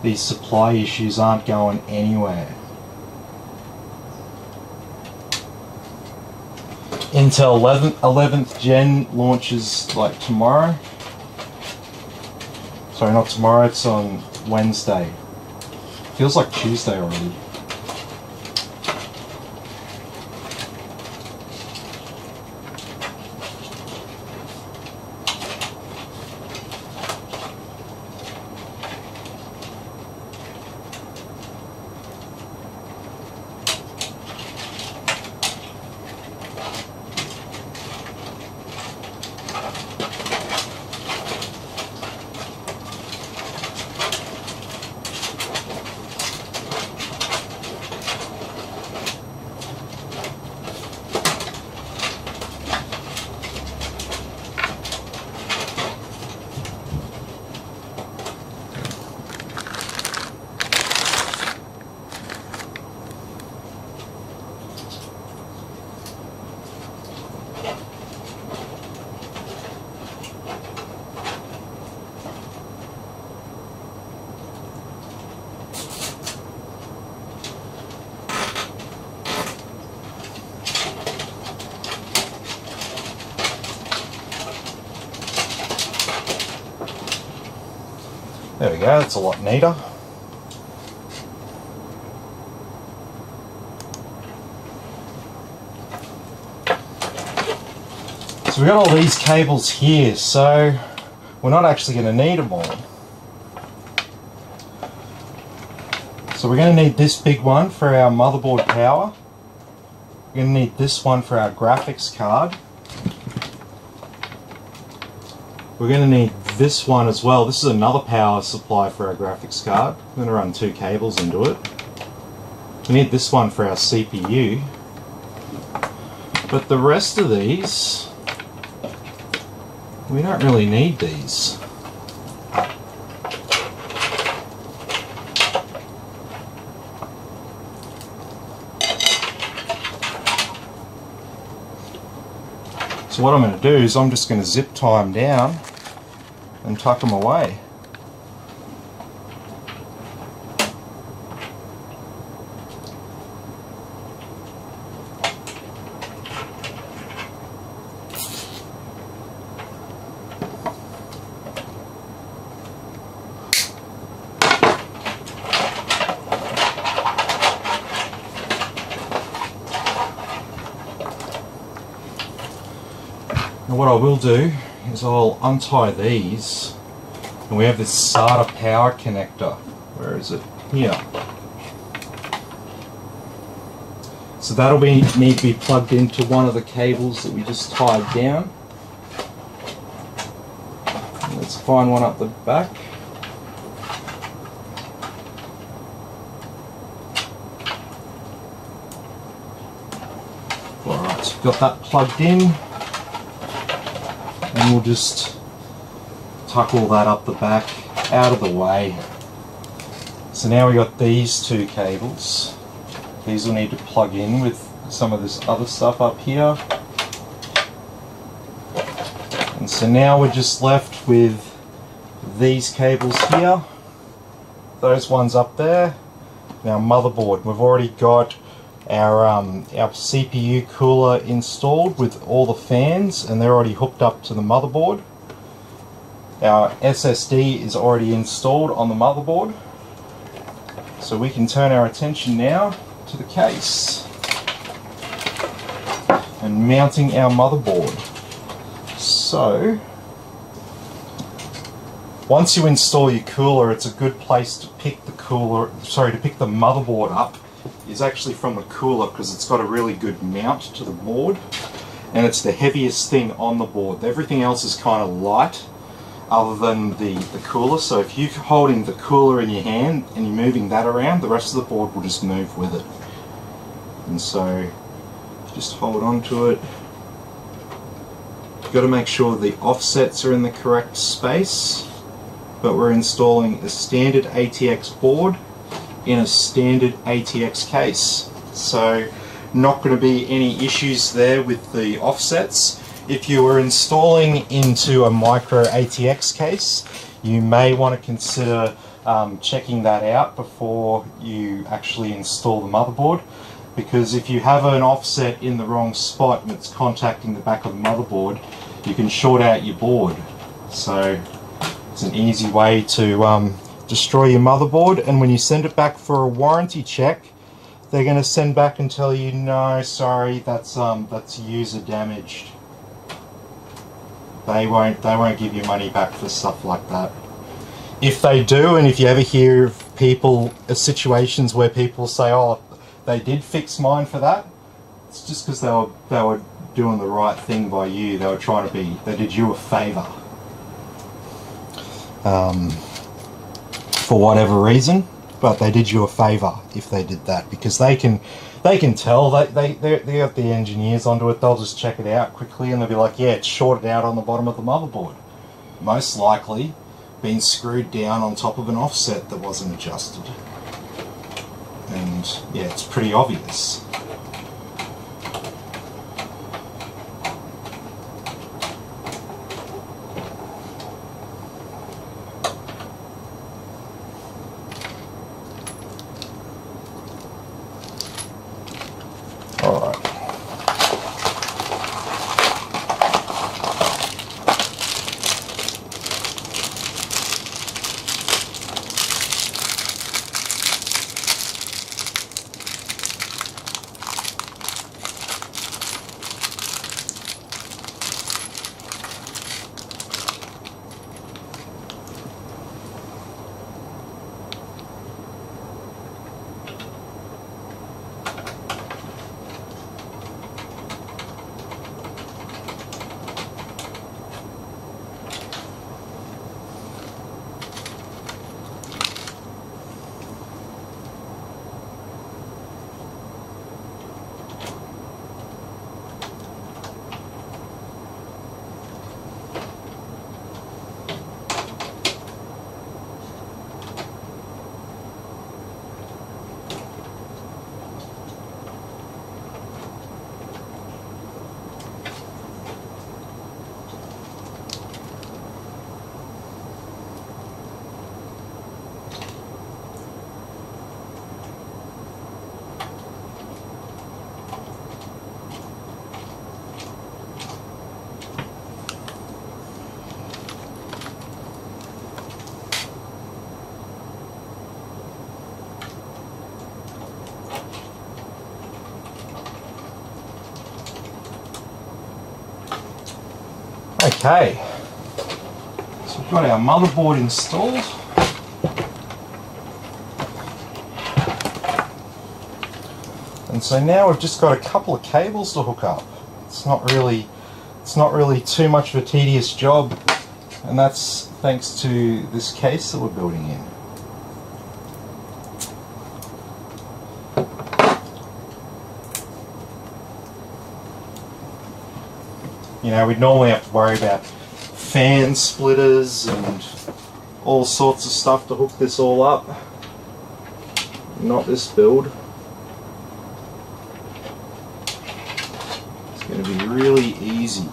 these supply issues aren't going anywhere. Intel 11th gen launches like tomorrow. Sorry, not tomorrow, it's on Wednesday. Feels like Tuesday already. There we go, that's a lot neater. So we've got all these cables here, so we're not actually going to need them all. So we're going to need this big one for our motherboard power. We're going to need this one for our graphics card. We're going to need this one as well. This is another power supply for our graphics card. I'm going to run 2 cables into it. We need this one for our CPU. But the rest of these, we don't really need these. So what I'm going to do is I'm just going to zip tie them down and tuck them away. Now what I will do is I'll untie these, and we have this SATA power connector. Where is it? Here. So that'll need to be plugged into one of the cables that we just tied down. Let's find one up the back. Alright, so we've got that plugged in. And we'll just tuck all that up the back, out of the way. So now we've got these 2 cables. These will need to plug in with some of this other stuff up here. And so now we're just left with these cables here. Those ones up there. Now motherboard, we've already got our CPU cooler installed with all the fans, and they're already hooked up to the motherboard. Our SSD is already installed on the motherboard, so we can turn our attention now to the case and mounting our motherboard. So once you install your cooler, it's a good place to pick the motherboard up. Is actually from the cooler, because it's got a really good mount to the board, and it's the heaviest thing on the board. Everything else is kind of light other than the cooler, so if you're holding the cooler in your hand and you're moving that around, the rest of the board will just move with it. And so just hold on to it. You've got to make sure the offsets are in the correct space, but we're installing a standard ATX board in a standard ATX case, so not going to be any issues there with the offsets. If you were installing into a micro ATX case, you may want to consider checking that out before you actually install the motherboard. because if you have an offset in the wrong spot and it's contacting the back of the motherboard, you can short out your board. So it's an easy way to destroy your motherboard, and when you send it back for a warranty check, they're going to send back and tell you, no, sorry, that's user damaged. They won't give you money back for stuff like that. If they do, and if you ever hear of situations where people say, oh, they did fix mine for that, it's just because they were doing the right thing by you. They were trying to they did you a favour. For whatever reason, but they did you a favour if they did that, because they can tell, they got the engineers onto it. They'll just check it out quickly and they'll be like, yeah, it's shorted out on the bottom of the motherboard, most likely been screwed down on top of an offset that wasn't adjusted, and yeah, it's pretty obvious. Alright. Okay, so we've got our motherboard installed. And so now we've just got a couple of cables to hook up. It's not really too much of a tedious job, and that's thanks to this case that we're building in. You know, we'd normally have to worry about fan splitters and all sorts of stuff to hook this all up. Not this build. It's going to be really easy.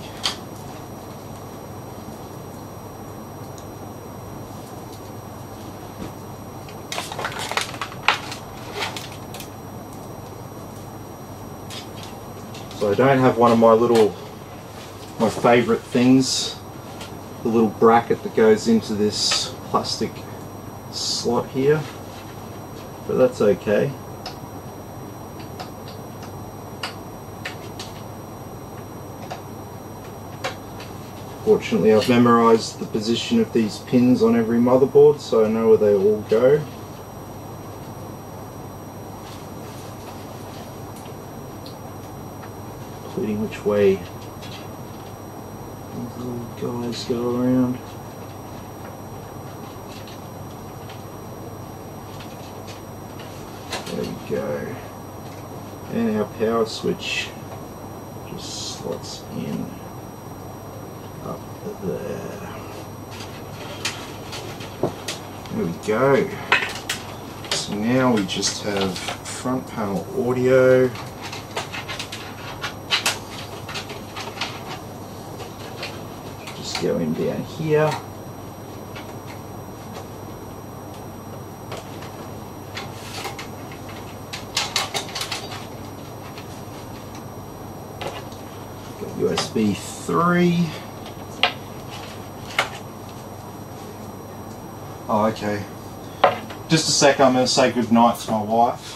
So I don't have one of my favourite things, the little bracket that goes into this plastic slot here, but that's okay. Fortunately, I've memorised the position of these pins on every motherboard, so I know where they all go. Including which way these little guys go around. There we go. And our power switch just slots in up there. There we go. So now we just have front panel audio. Going down here. USB 3. Oh, okay. Just a sec, I'm going to say goodnight to my wife.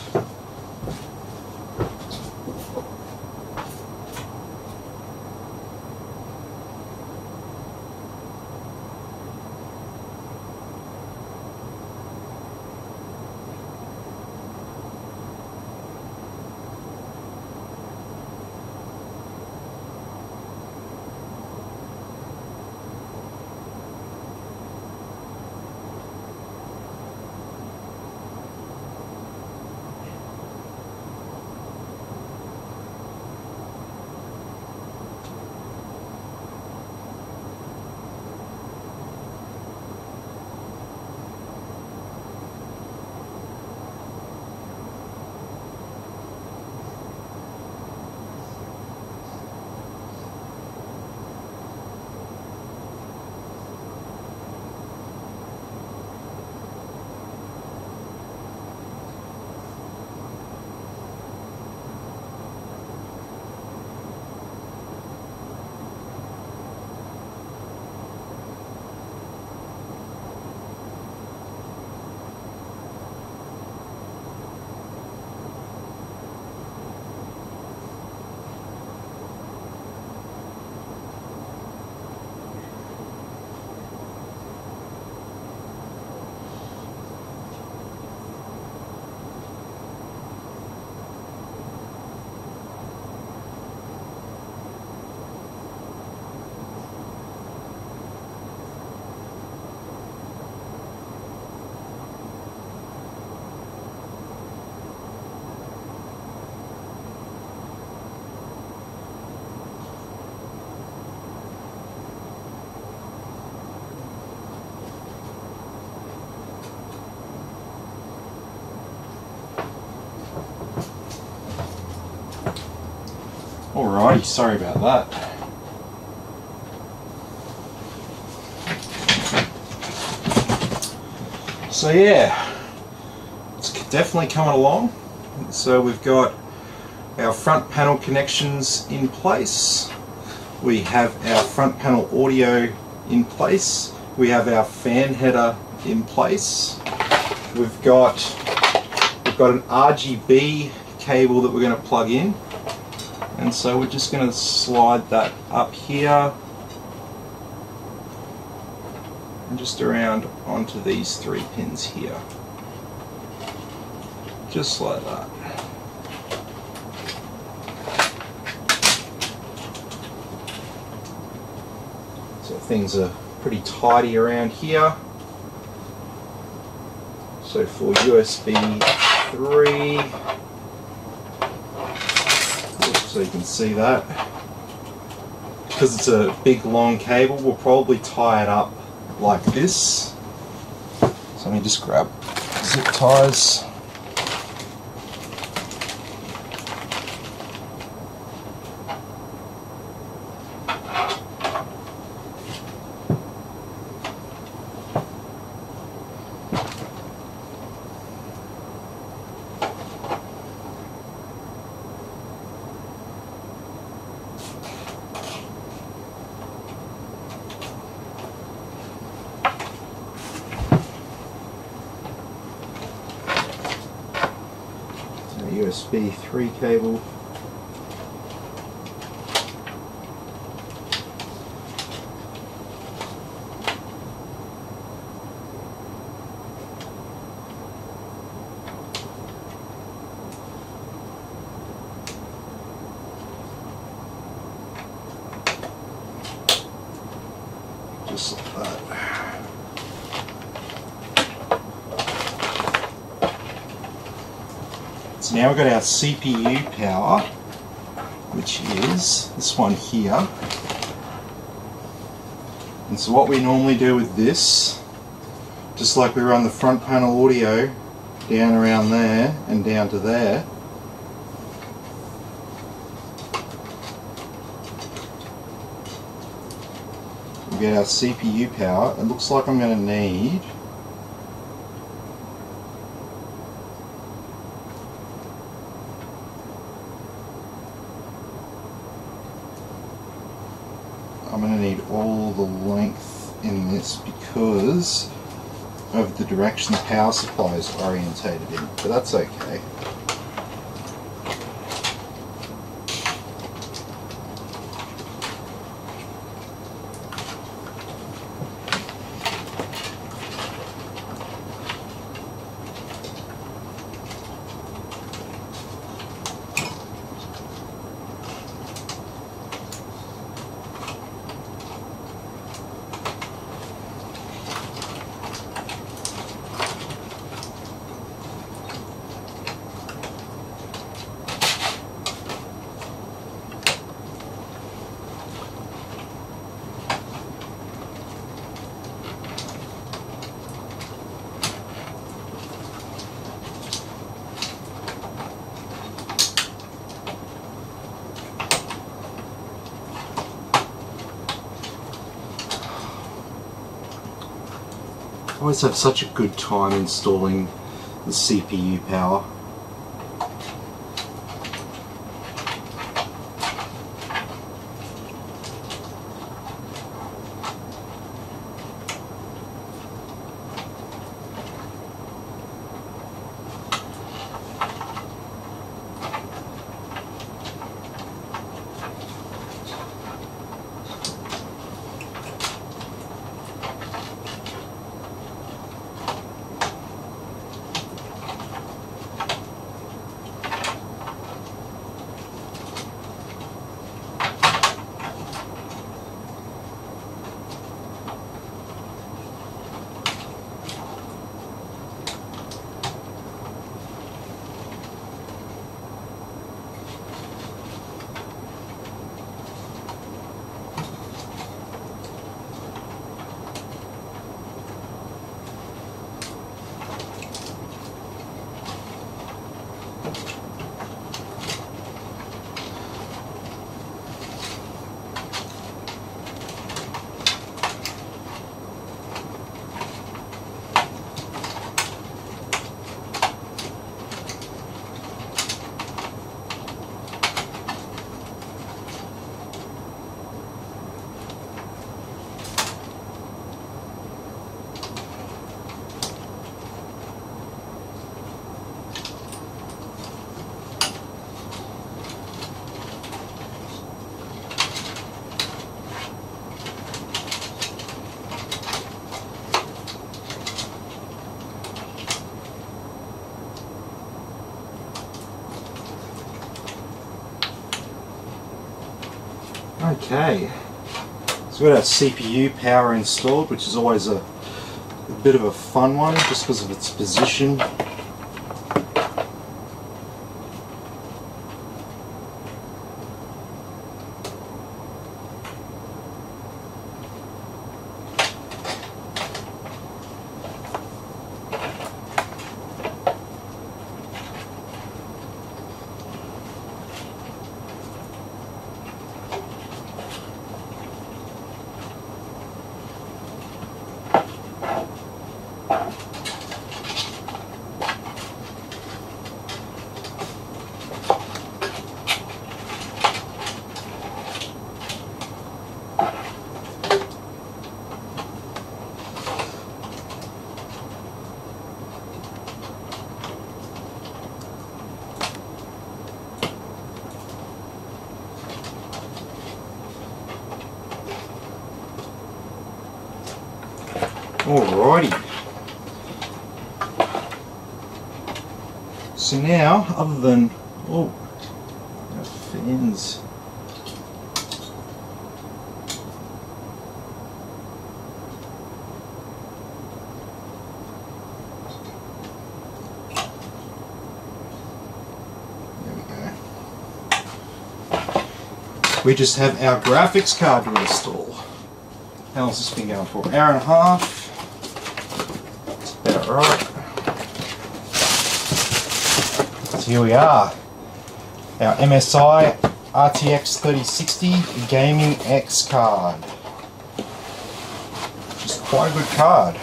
Alrighty, sorry about that. So yeah, it's definitely coming along. So we've got our front panel connections in place. We have our front panel audio in place. We have our fan header in place. We've got an RGB cable that we're going to plug in. And so we're just going to slide that up here and just around onto these 3 pins here. Just like that. So things are pretty tidy around here. So for USB 3, so you can see that. Because it's a big long cable, we'll probably tie it up like this. So let me just grab zip ties. USB 3 cable. Just like that. So now we've got our CPU power, which is this one here. And so what we normally do with this, just like we run the front panel audio down around there and down to there, we get our CPU power. It looks like I'm going to need this because of the direction the power supply is orientated in, but that's okay. I always have such a good time installing the CPU power. Okay, so we've got our CPU power installed, which is always a bit of a fun one just because of its position. Alrighty. So now, other than our fans. There we go. We just have our graphics card to install. How long's this been going for? Hour and a half. About right. So here we are, our MSI RTX 3060 Gaming X card, which is quite a good card.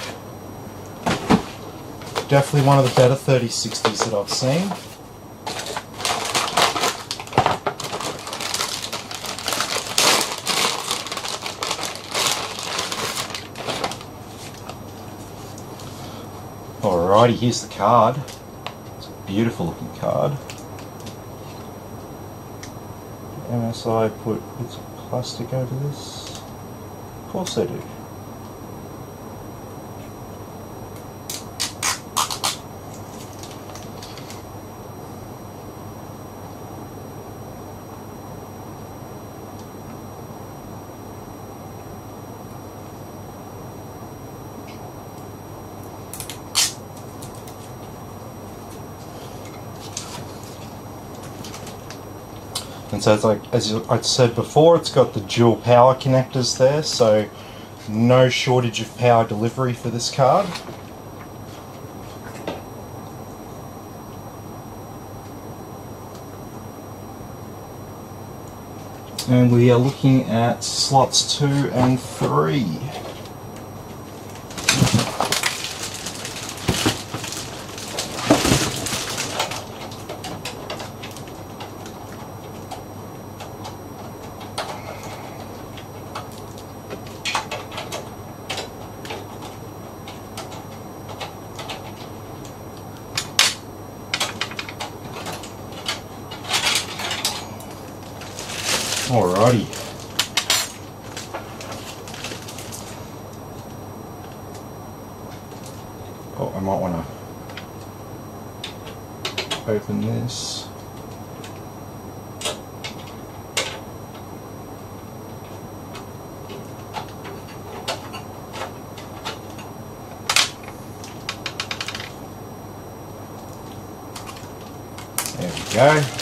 Definitely one of the better 3060s that I've seen. Alrighty, here's the card. It's a beautiful looking card. MSI put bits of plastic over this. Of course they do. And so it's like, as I said before, it's got the dual power connectors there, so no shortage of power delivery for this card. And we are looking at slots 2 and 3. Alrighty. Oh, I might want to open this. There we go.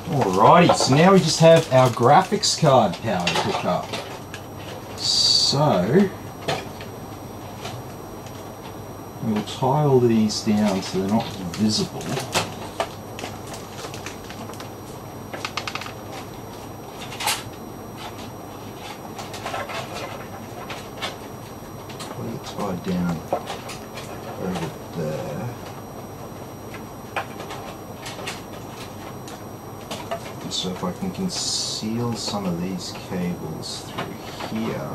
Alrighty, so now we just have our graphics card power to hook up. So we'll tile these down so they're not visible. Put it tied down over there. So if I can conceal some of these cables through here,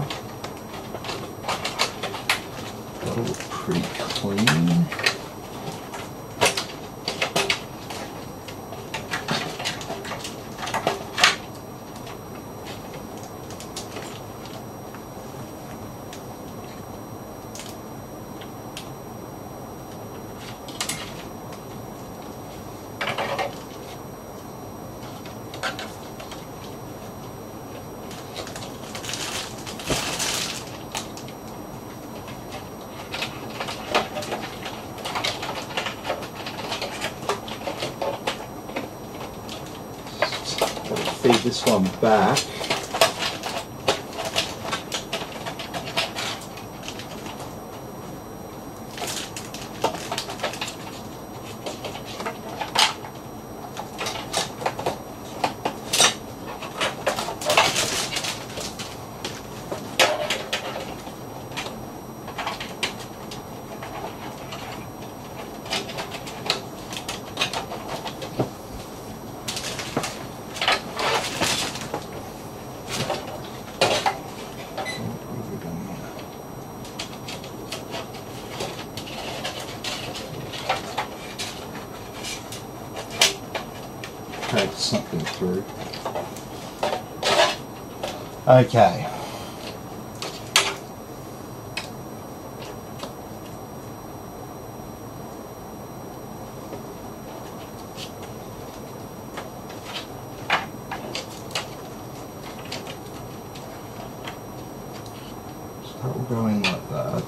that'll look pretty clean. Feed this one back. Take something through. Okay. So that will go in like that.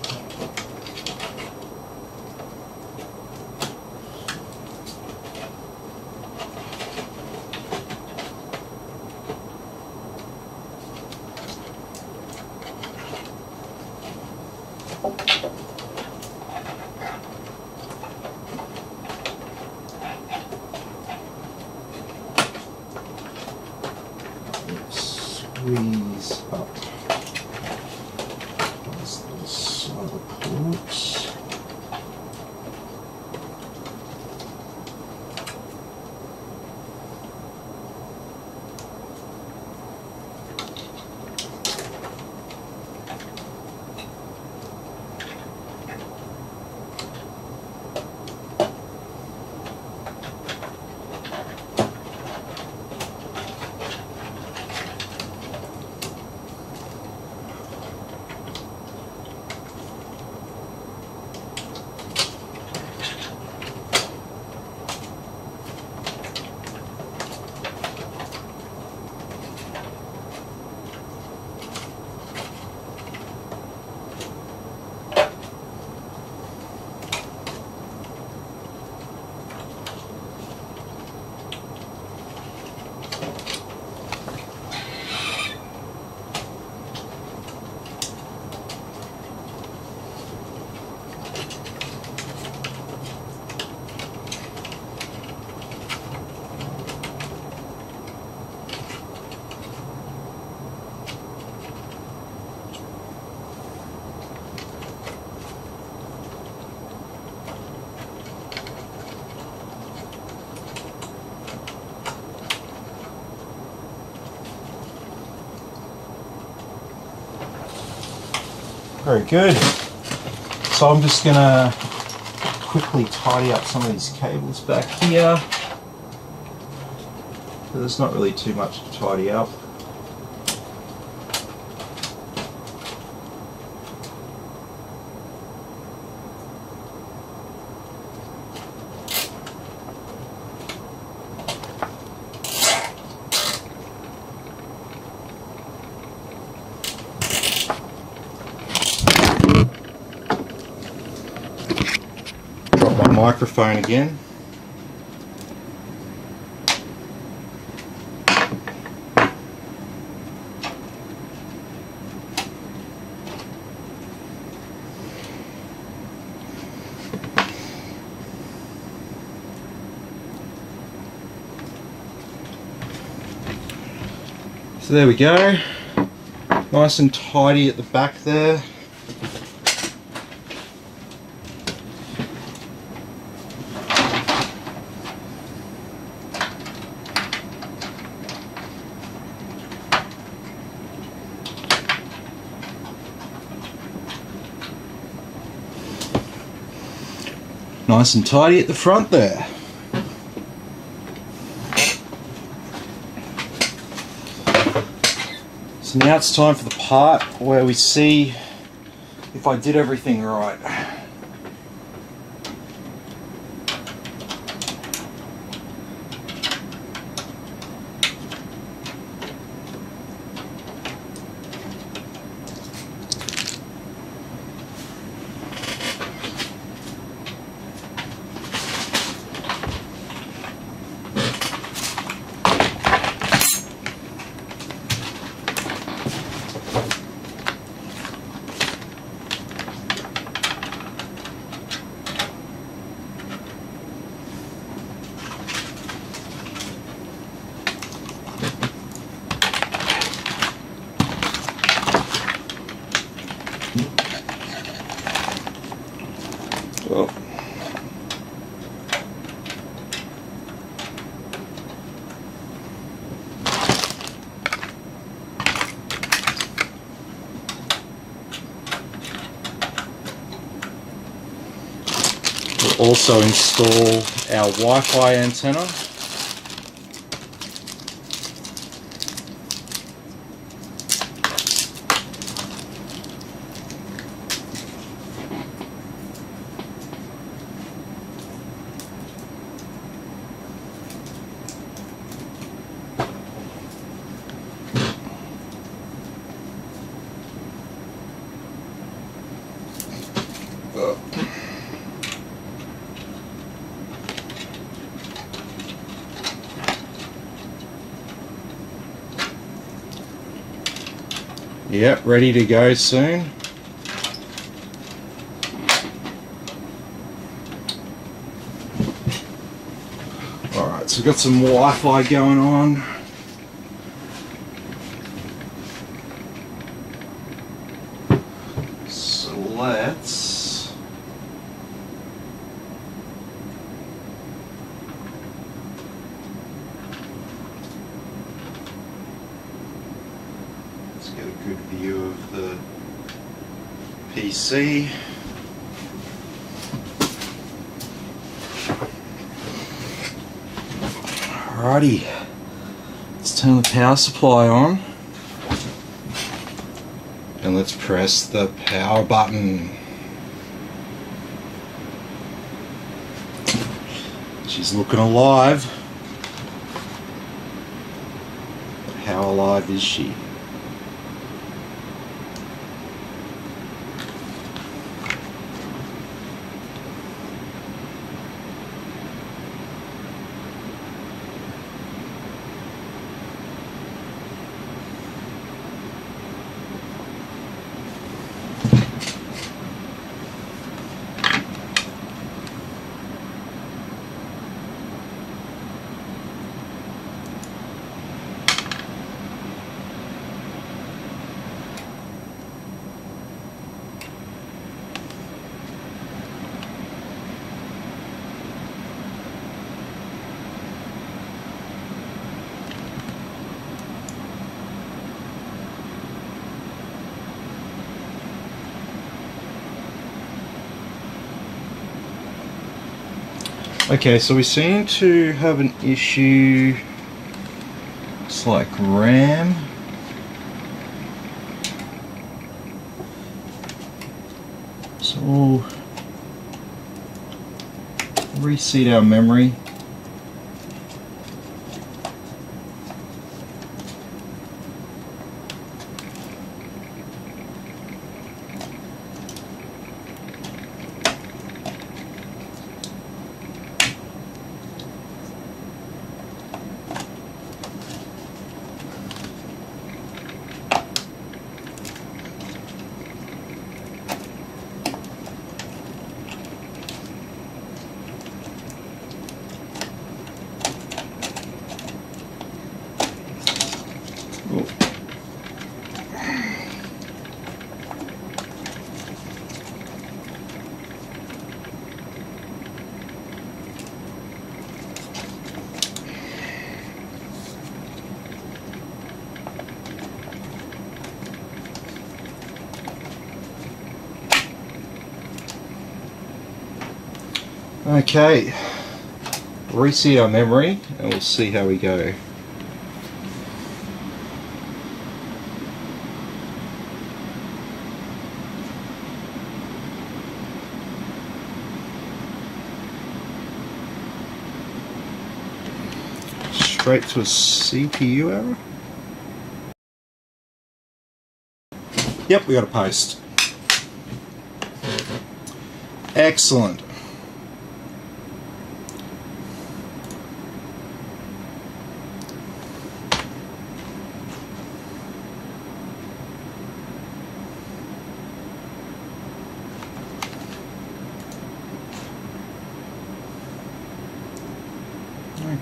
Squeeze up those little side ports. Very good. So I'm just going to quickly tidy up some of these cables back here. There's not really too much to tidy up. Microphone again. So there we go. Nice and tidy at the back there. Nice and tidy at the front there. So now it's time for the part where we see if I did everything right. Oh. We'll also install our Wi-Fi antenna. Yep, ready to go soon. So we've got some Wi-Fi going on. So let's get a good view of the PC. Alrighty, let's turn the power supply on and let's press the power button. She's looking alive. But how alive is she? Okay, so we seem to have an issue. It's like RAM. So we'll reseat our memory. Okay, reset our memory and we'll see how we go. Straight to a CPU error? Yep, we got a post. Excellent.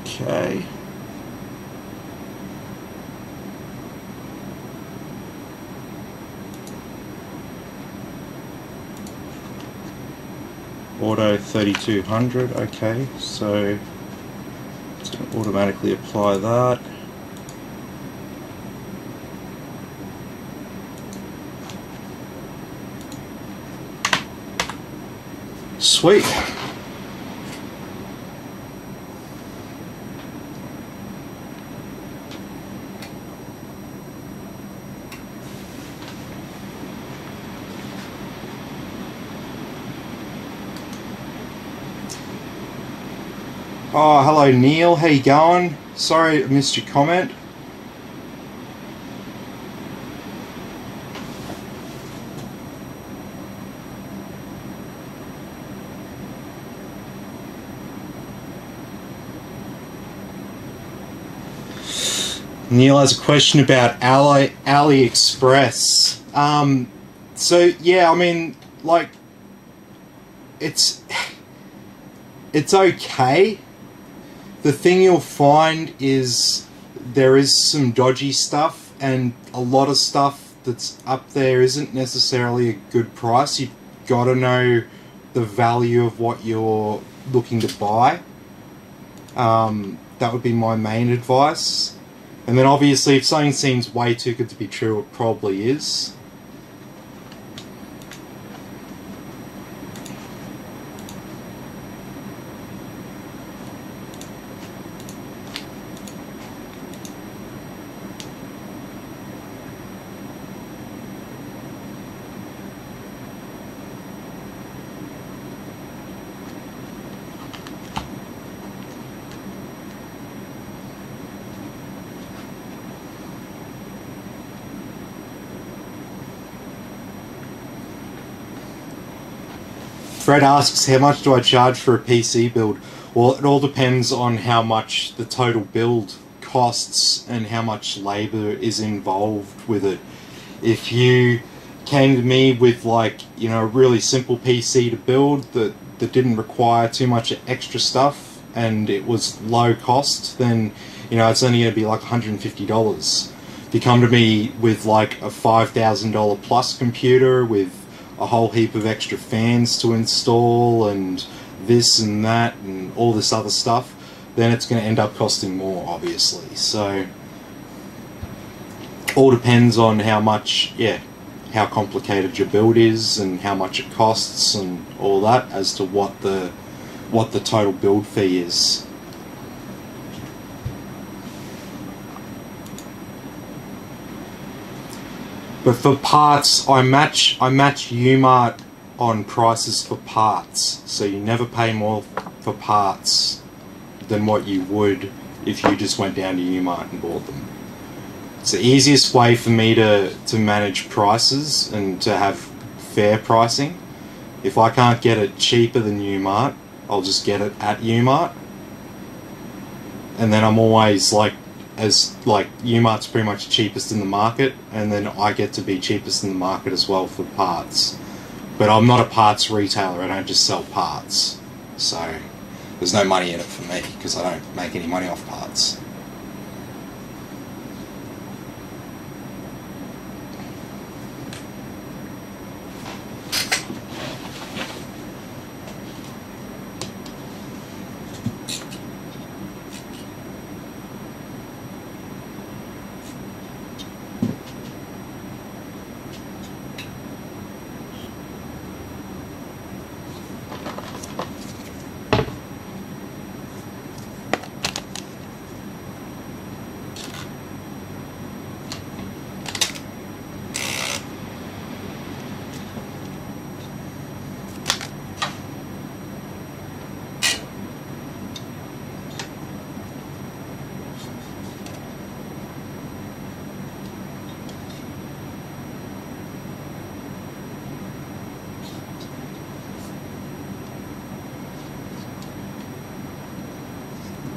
Okay. Auto 3200, okay, so it's going to automatically apply that. Sweet. Oh, hello Neil, how you going? Sorry I missed your comment. Neil has a question about AliExpress. So yeah, I mean, like, it's okay. the thing you'll find is there is some dodgy stuff, and a lot of stuff that's up there isn't necessarily a good price. You've got to know the value of what you're looking to buy. That would be my main advice. And then obviously if something seems way too good to be true, it probably is. Fred asks, how much do I charge for a PC build? Well, it all depends on how much the total build costs and how much labour is involved with it. If you came to me with, like, you know, a really simple PC to build that didn't require too much extra stuff and it was low cost, then, you know, it's only going to be like $150. If you come to me with like a $5,000 plus computer with a whole heap of extra fans to install and this and that and all this other stuff, then it's going to end up costing more, obviously. So all depends on how much, how complicated your build is and how much it costs and all that as to what the total build fee is. But for parts, I match Umart on prices for parts, so you never pay more for parts than what you would if you just went down to Umart and bought them. It's the easiest way for me to manage prices and to have fair pricing. If I can't get it cheaper than Umart, I'll just get it at Umart, and then I'm always like Umart's pretty much cheapest in the market, and then I get to be cheapest in the market as well for parts. But I'm not a parts retailer, I don't just sell parts. So there's no money in it for me because I don't make any money off parts.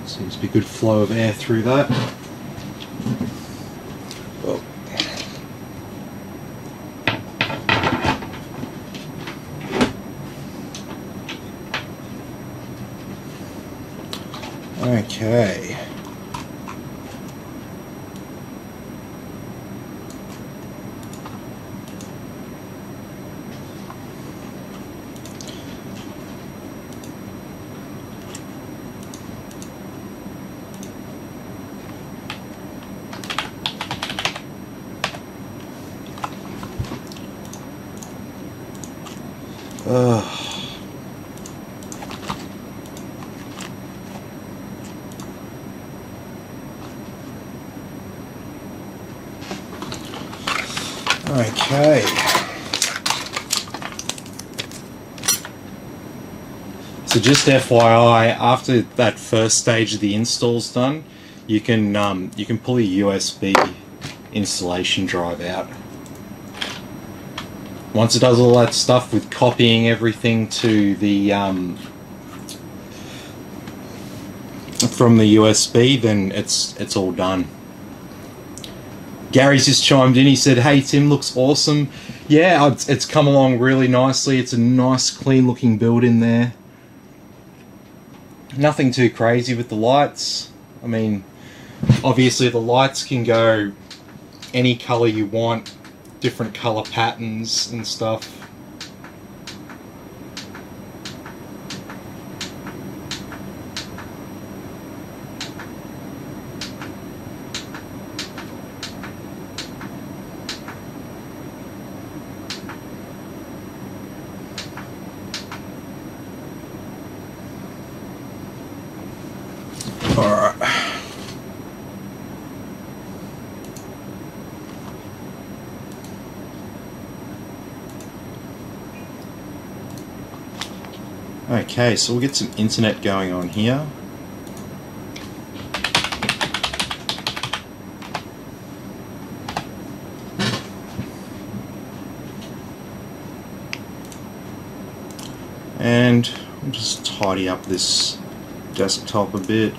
Seems to be a good flow of air through that. Oh. Okay. Okay. So just FYI, after that first stage of the install's done, you can pull a USB installation drive out. Once it does all that stuff with copying everything to the from the USB, then it's all done. Gary's just chimed in. He said, "Hey Tim, looks awesome." Yeah, it's come along really nicely. It's a nice, clean looking build in there. Nothing too crazy with the lights. I mean, obviously the lights can go any color you want, different color patterns and stuff. Alright. Okay, so we'll get some internet going on here. And we'll just tidy up this desktop a bit.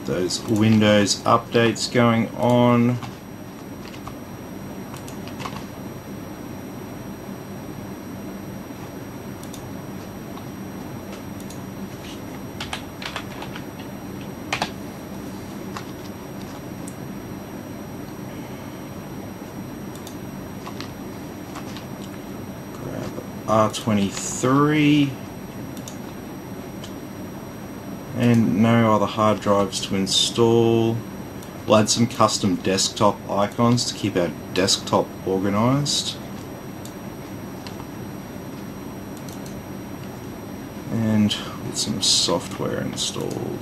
Those Windows updates going on. Grab R23. And no other hard drives to install. We'll add some custom desktop icons to keep our desktop organized. And get some software installed.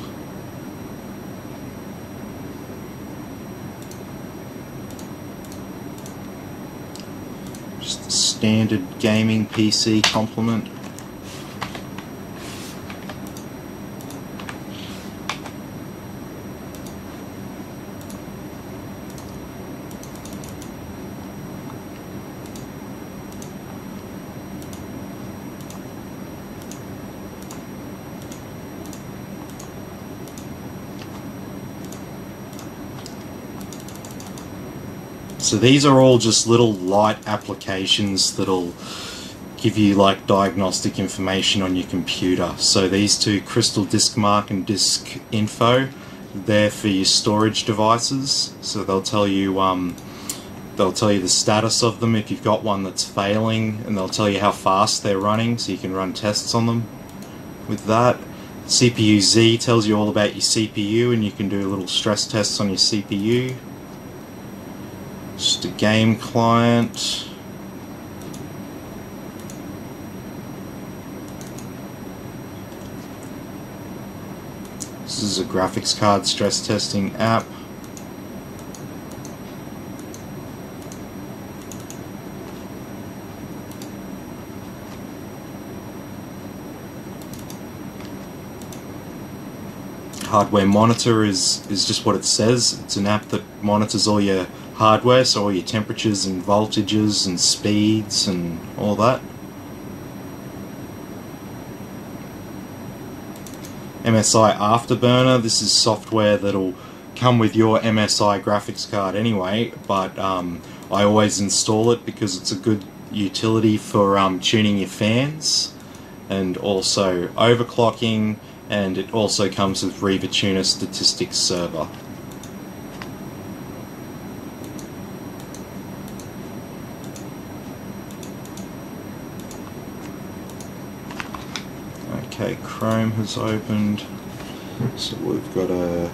Just the standard gaming PC complement. So these are all just little light applications that'll give you like diagnostic information on your computer. So these two, Crystal Disk Mark and Disk Info, they're for your storage devices. So they'll tell you the status of them if you've got one that's failing, and they'll tell you how fast they're running, so you can run tests on them with that. CPU Z tells you all about your CPU, and you can do little stress tests on your CPU. Just a game client. This is a graphics card stress testing app. Hardware monitor is just what it says. It's an app that monitors all your hardware, so all your temperatures and voltages and speeds and all that. MSI Afterburner, this is software that'll come with your MSI graphics card anyway, but I always install it because it's a good utility for tuning your fans and also overclocking, and it also comes with Riva Tuner Statistics Server. Okay, Chrome has opened, so we've got a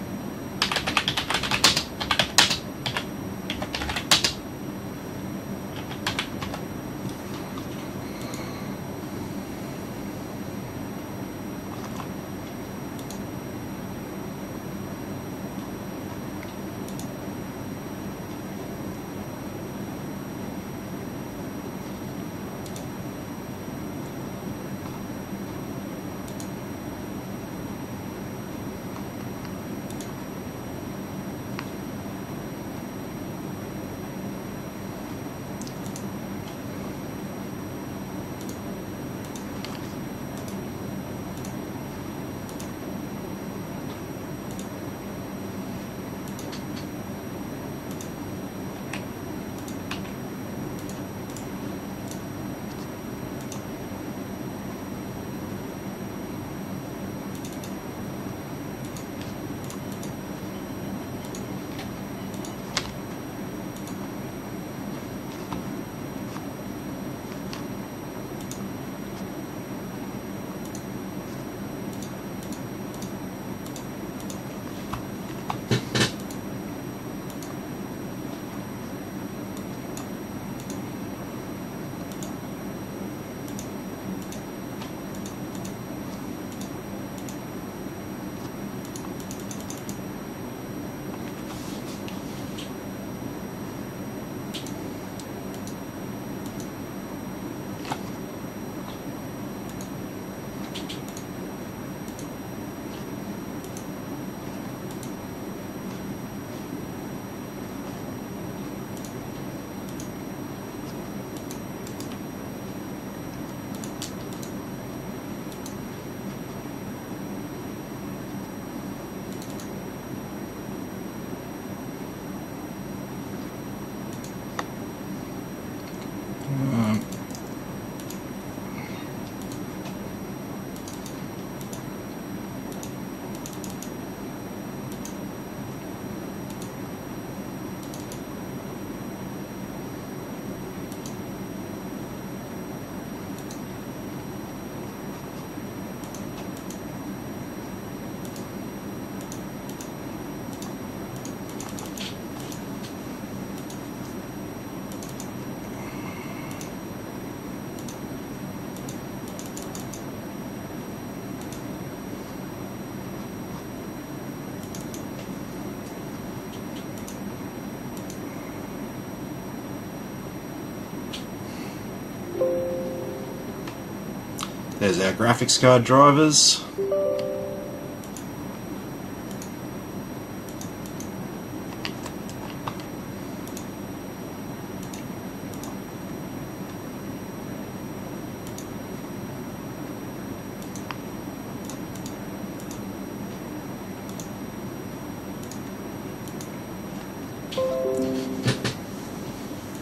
There's our graphics card drivers.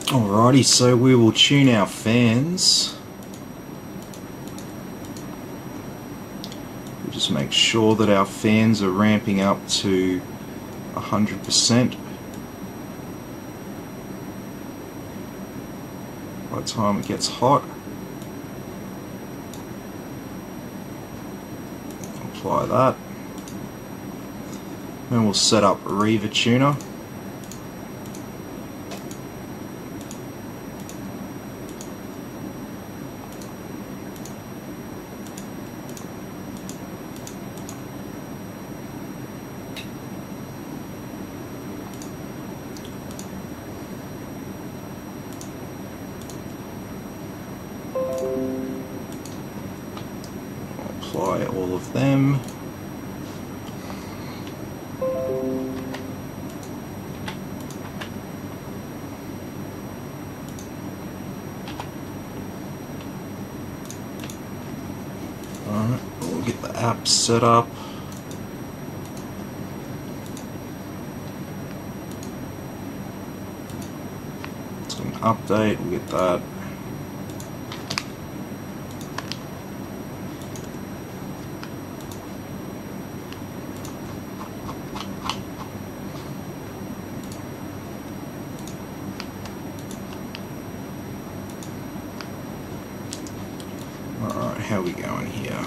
Alrighty, so we will tune our fans. We'll just make sure that our fans are ramping up to 100% by the time it gets hot. Apply that. Then we'll set up Reaver Tuner. Apply all of them. Alright, we'll get the app set up. It's going to update, we'll get that. Alright, how are we going here?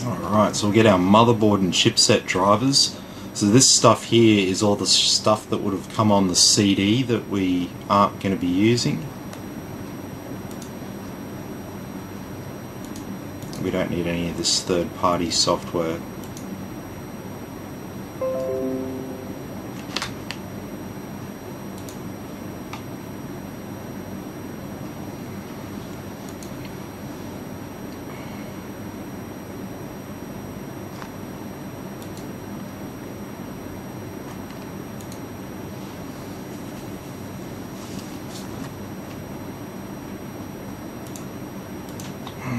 Alright, so we'll get our motherboard and chipset drivers. So this stuff here is all the stuff that would have come on the CD that we aren't going to be using. We don't need any of this third-party software.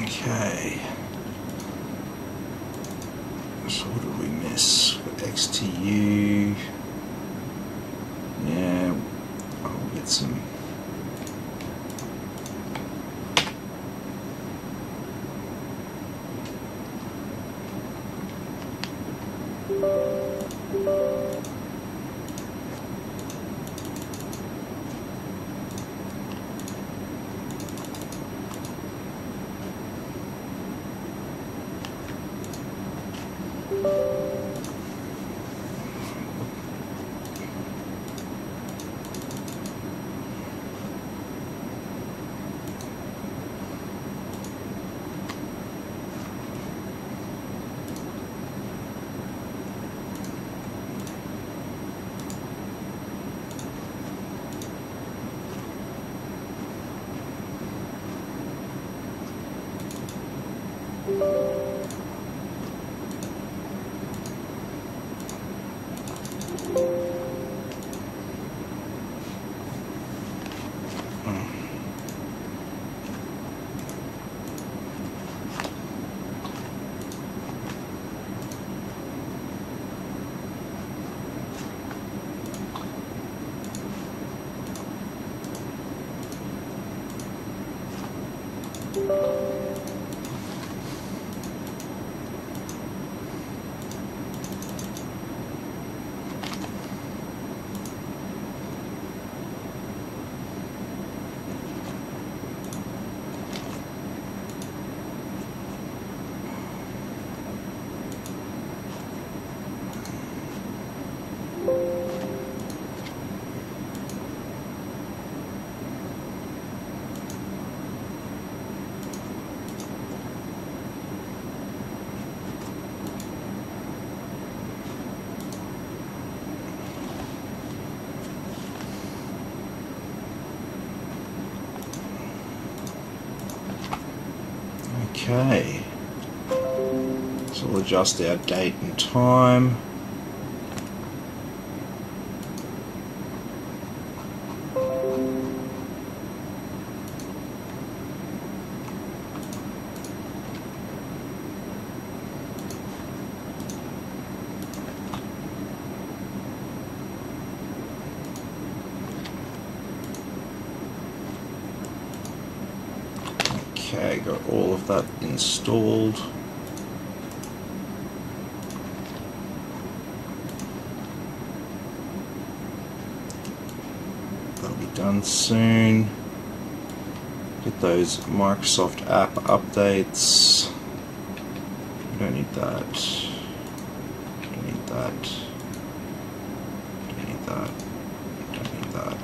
Okay. So what did we miss? XTU. Yeah, I'll get some. Okay, so we'll adjust our date and time. Okay, got all of that installed. That'll be done soon. Get those Microsoft app updates. We don't need that. Don't need that. Don't need that. Don't need that.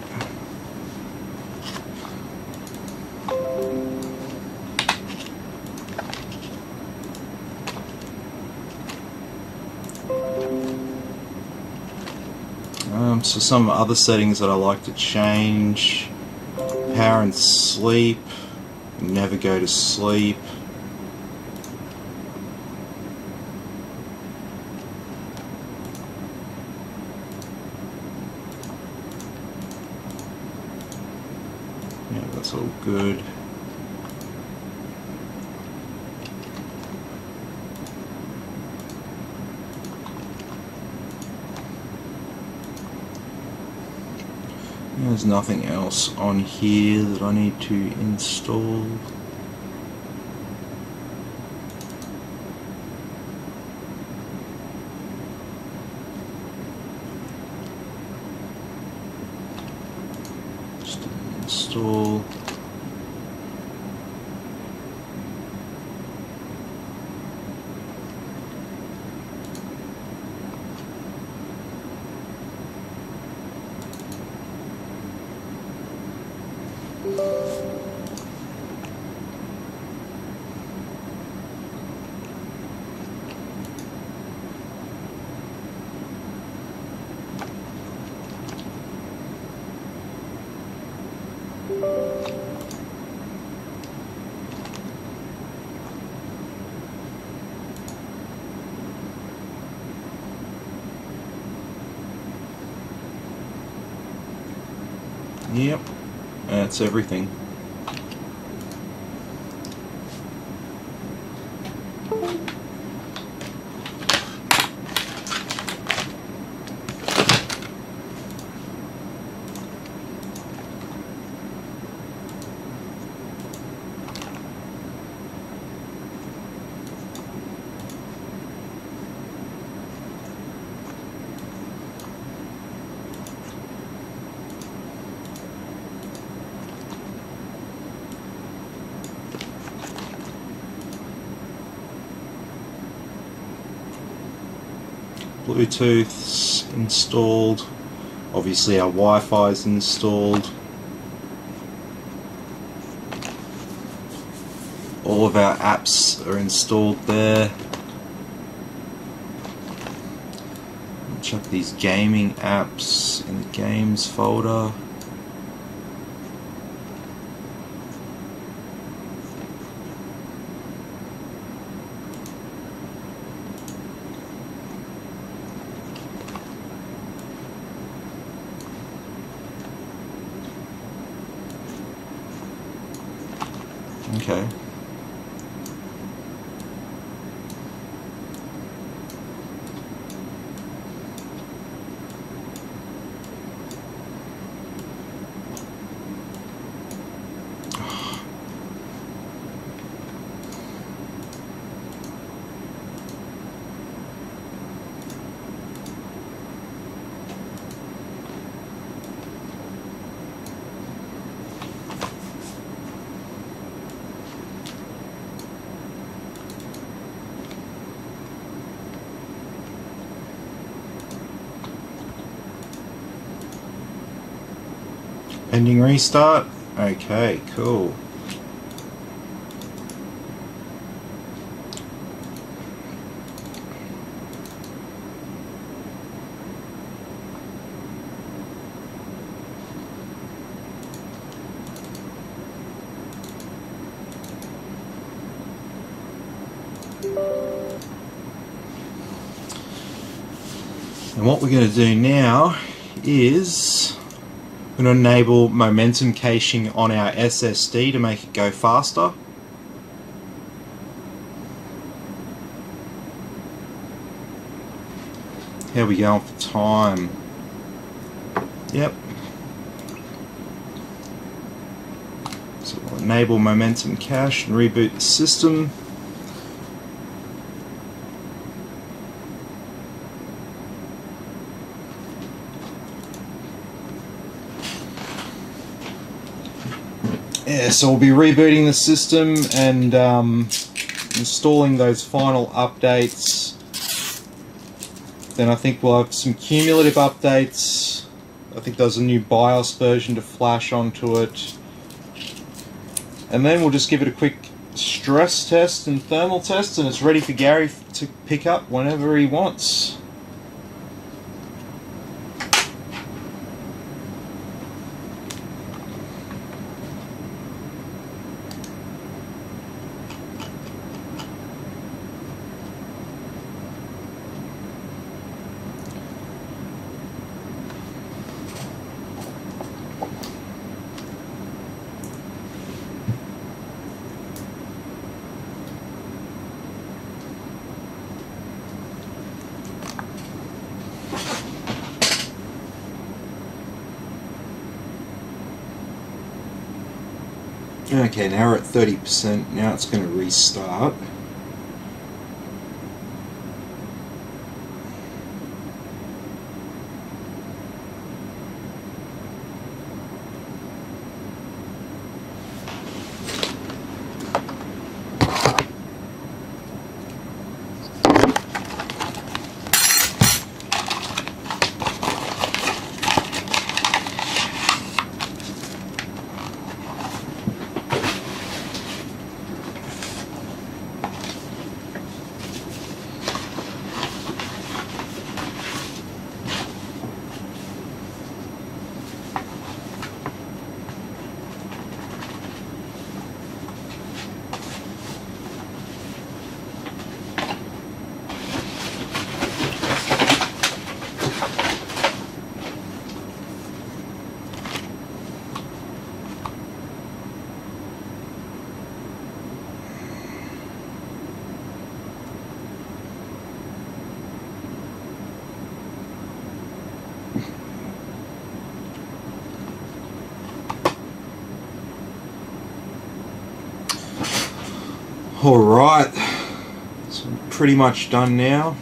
So some other settings that I like to change: power and sleep, never go to sleep. Yeah, that's all good. There's nothing else on here that I need to install. Just install. Yep, that's everything. Bluetooth's installed. Obviously our Wi-Fi is installed. All of our apps are installed there. Check these gaming apps in the games folder. Okay. Pending restart. Okay, cool. And what we're going to do now is we're going to enable momentum caching on our SSD to make it go faster. How are we going for time? Yep. So we'll enable momentum cache and reboot the system. Yeah, so we'll be rebooting the system and installing those final updates. Then I think we'll have some cumulative updates. I think there's a new BIOS version to flash onto it. And then we'll just give it a quick stress test and thermal test, and it's ready for Gary to pick up whenever he wants. Okay, now we're at 30%. Now it's going to restart. Alright, so I'm pretty much done now.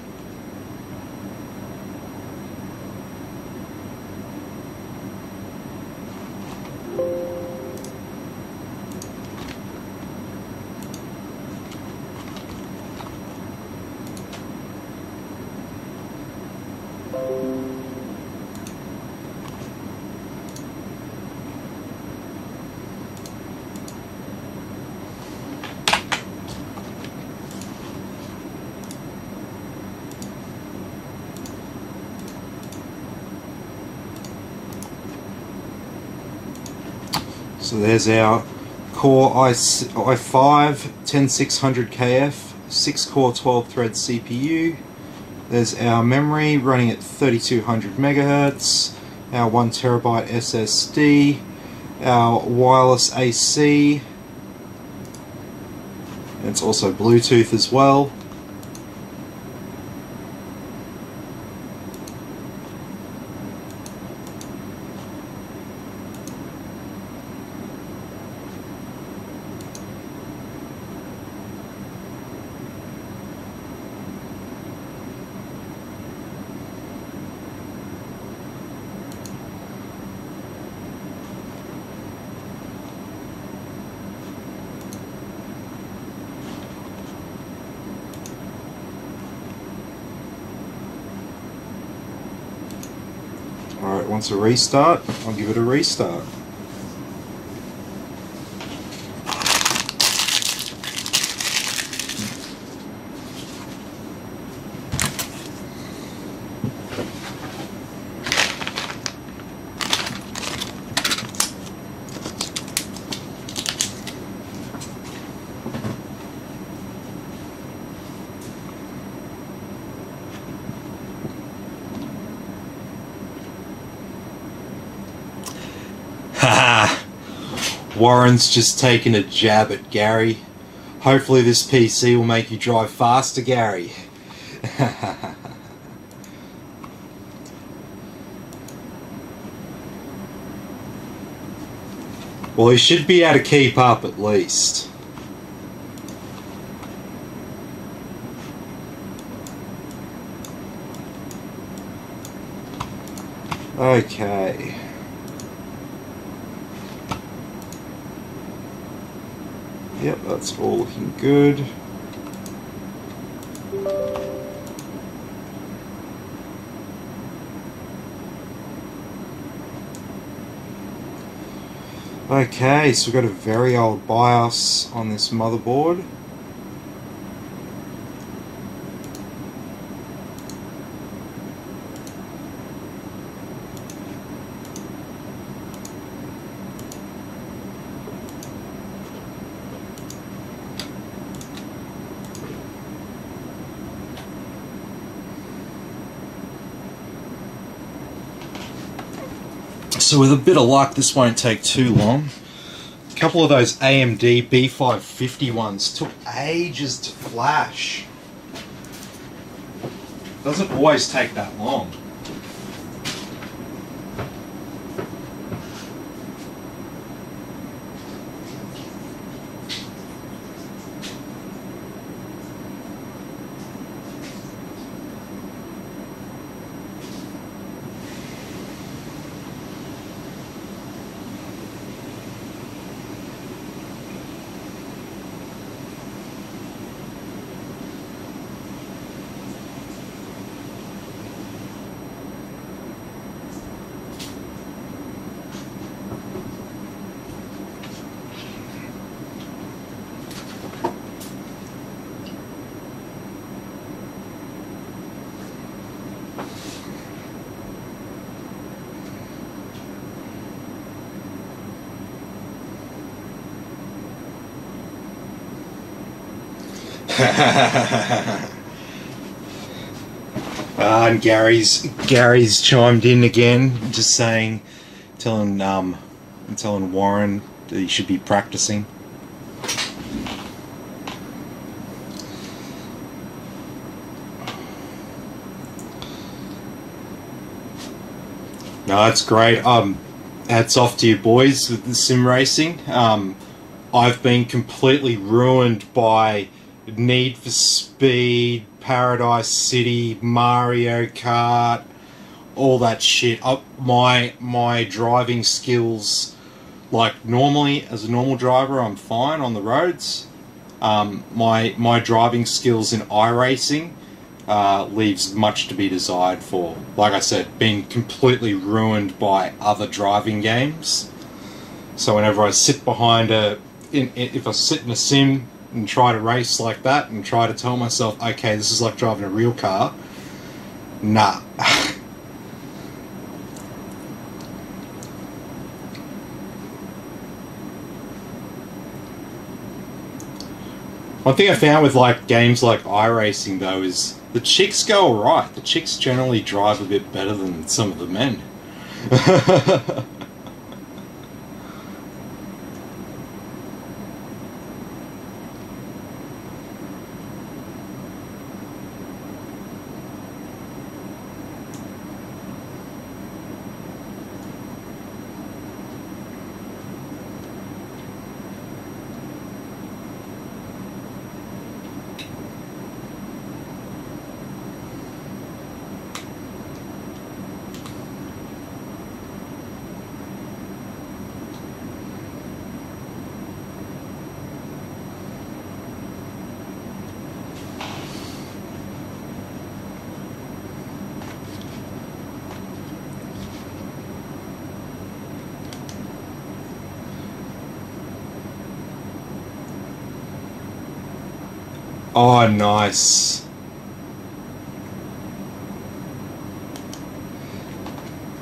So there's our Core i5 10600KF 6-core 12-thread CPU. There's our memory running at 3200 MHz, our 1TB SSD, our wireless AC, and it's also Bluetooth as well. Alright, once a restart, I'll give it a restart. Warren's just taken a jab at Gary. Hopefully this PC will make you drive faster, Gary. Well, he should be able to keep up at least. Okay. Yep, that's all looking good. Okay, so we've got a very old BIOS on this motherboard. So with a bit of luck, this won't take too long. A couple of those AMD B550 ones took ages to flash. Doesn't always take that long. And Gary's chimed in again, just saying, telling Warren that he should be practicing. No, that's great. Hats off to you boys with the sim racing. I've been completely ruined by Need for Speed, Paradise City, Mario Kart, all that shit. My driving skills, like normally as a normal driver, I'm fine on the roads. My driving skills in iRacing leaves much to be desired for. Like I said, been completely ruined by other driving games. So whenever I sit behind if I sit in a sim and try to race like that and try to tell myself, okay, this is like driving a real car, nah. One thing I found with like games like iRacing though is the chicks go alright. The chicks generally drive a bit better than some of the men. Oh, nice.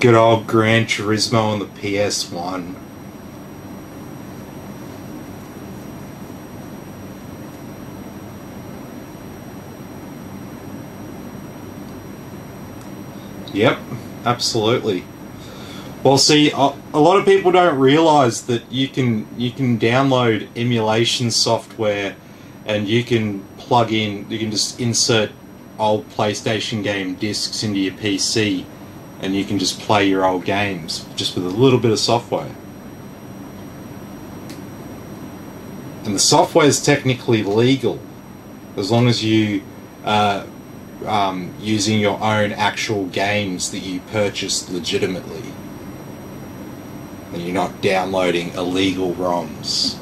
Good old Gran Turismo on the PS1. Yep, absolutely. Well, see, a lot of people don't realize that you can download emulation software, and you can plug in. You can just insert old PlayStation game discs into your PC, and you can just play your old games just with a little bit of software. And the software is technically legal as long as you using your own actual games that you purchased legitimately, and you're not downloading illegal ROMs.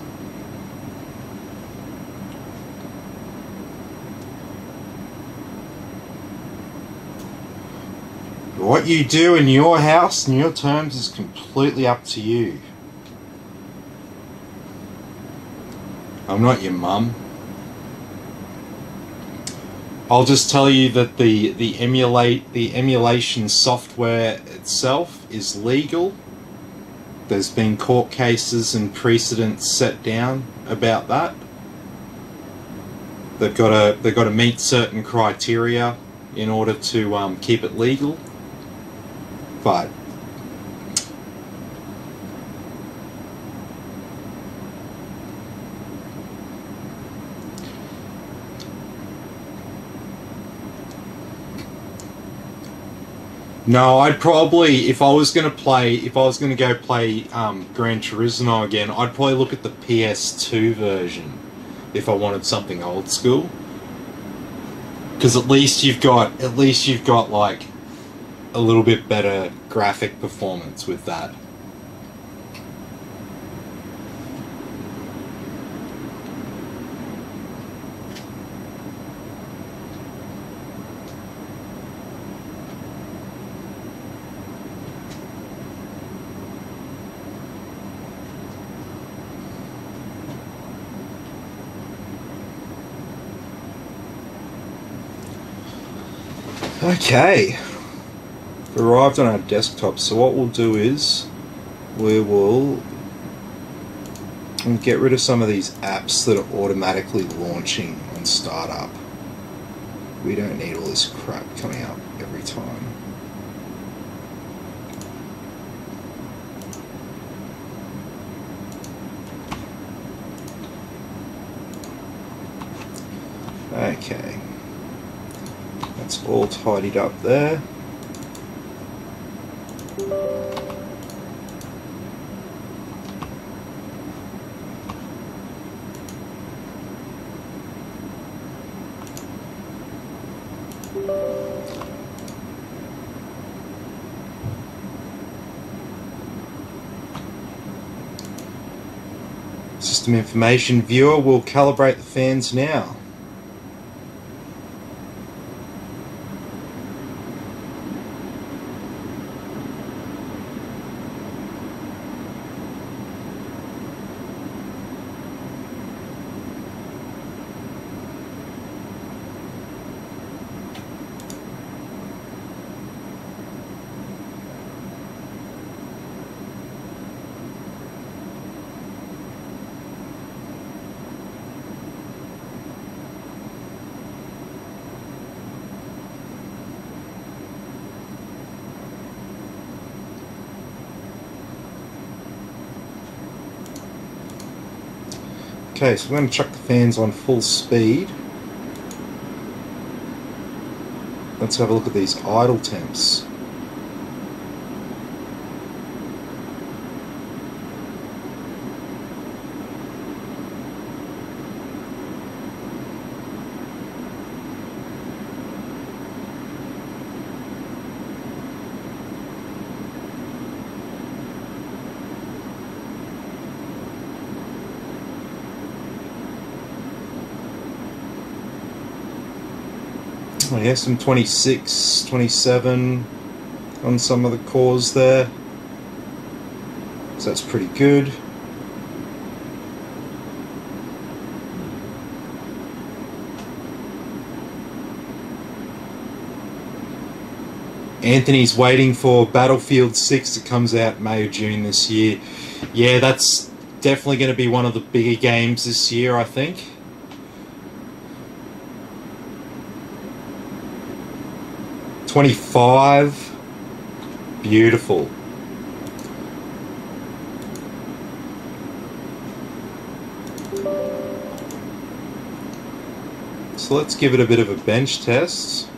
What you do in your house and your terms is completely up to you. I'm not your mum. I'll just tell you that the emulation software itself is legal. There's been court cases and precedents set down about that. They've got to meet certain criteria in order to keep it legal. But no, I'd probably, if I was going to go play Gran Turismo again, I'd probably look at the PS2 version if I wanted something old school. Because at least you've got like a little bit better graphic performance with that. Okay, we've arrived on our desktop, so what we'll do is we will get rid of some of these apps that are automatically launching on startup. We don't need all this crap coming up every time. Okay. It's all tidied up there. System information viewer will calibrate the fans now. Okay, so we're going to chuck the fans on full speed. Let's have a look at these idle temps. I have some 26, 27 on some of the cores there, so that's pretty good. Anthony's waiting for Battlefield 6 that comes out May or June this year. Yeah, that's definitely going to be one of the bigger games this year, I think. $25. Beautiful. So let's give it a bit of a bench test.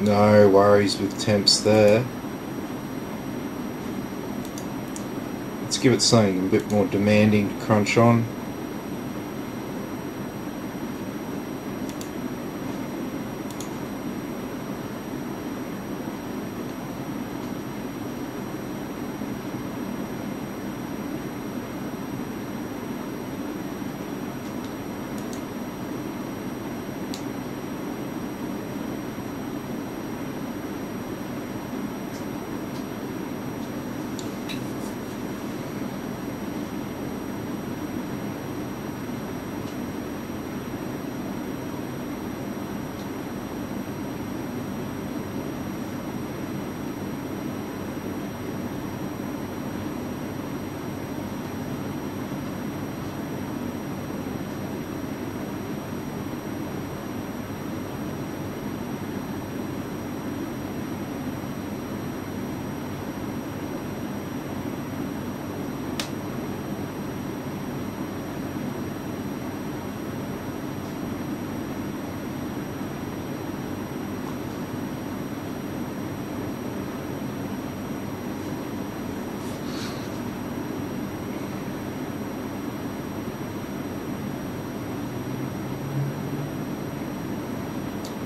No worries with temps there. Let's give it something a bit more demanding to crunch on.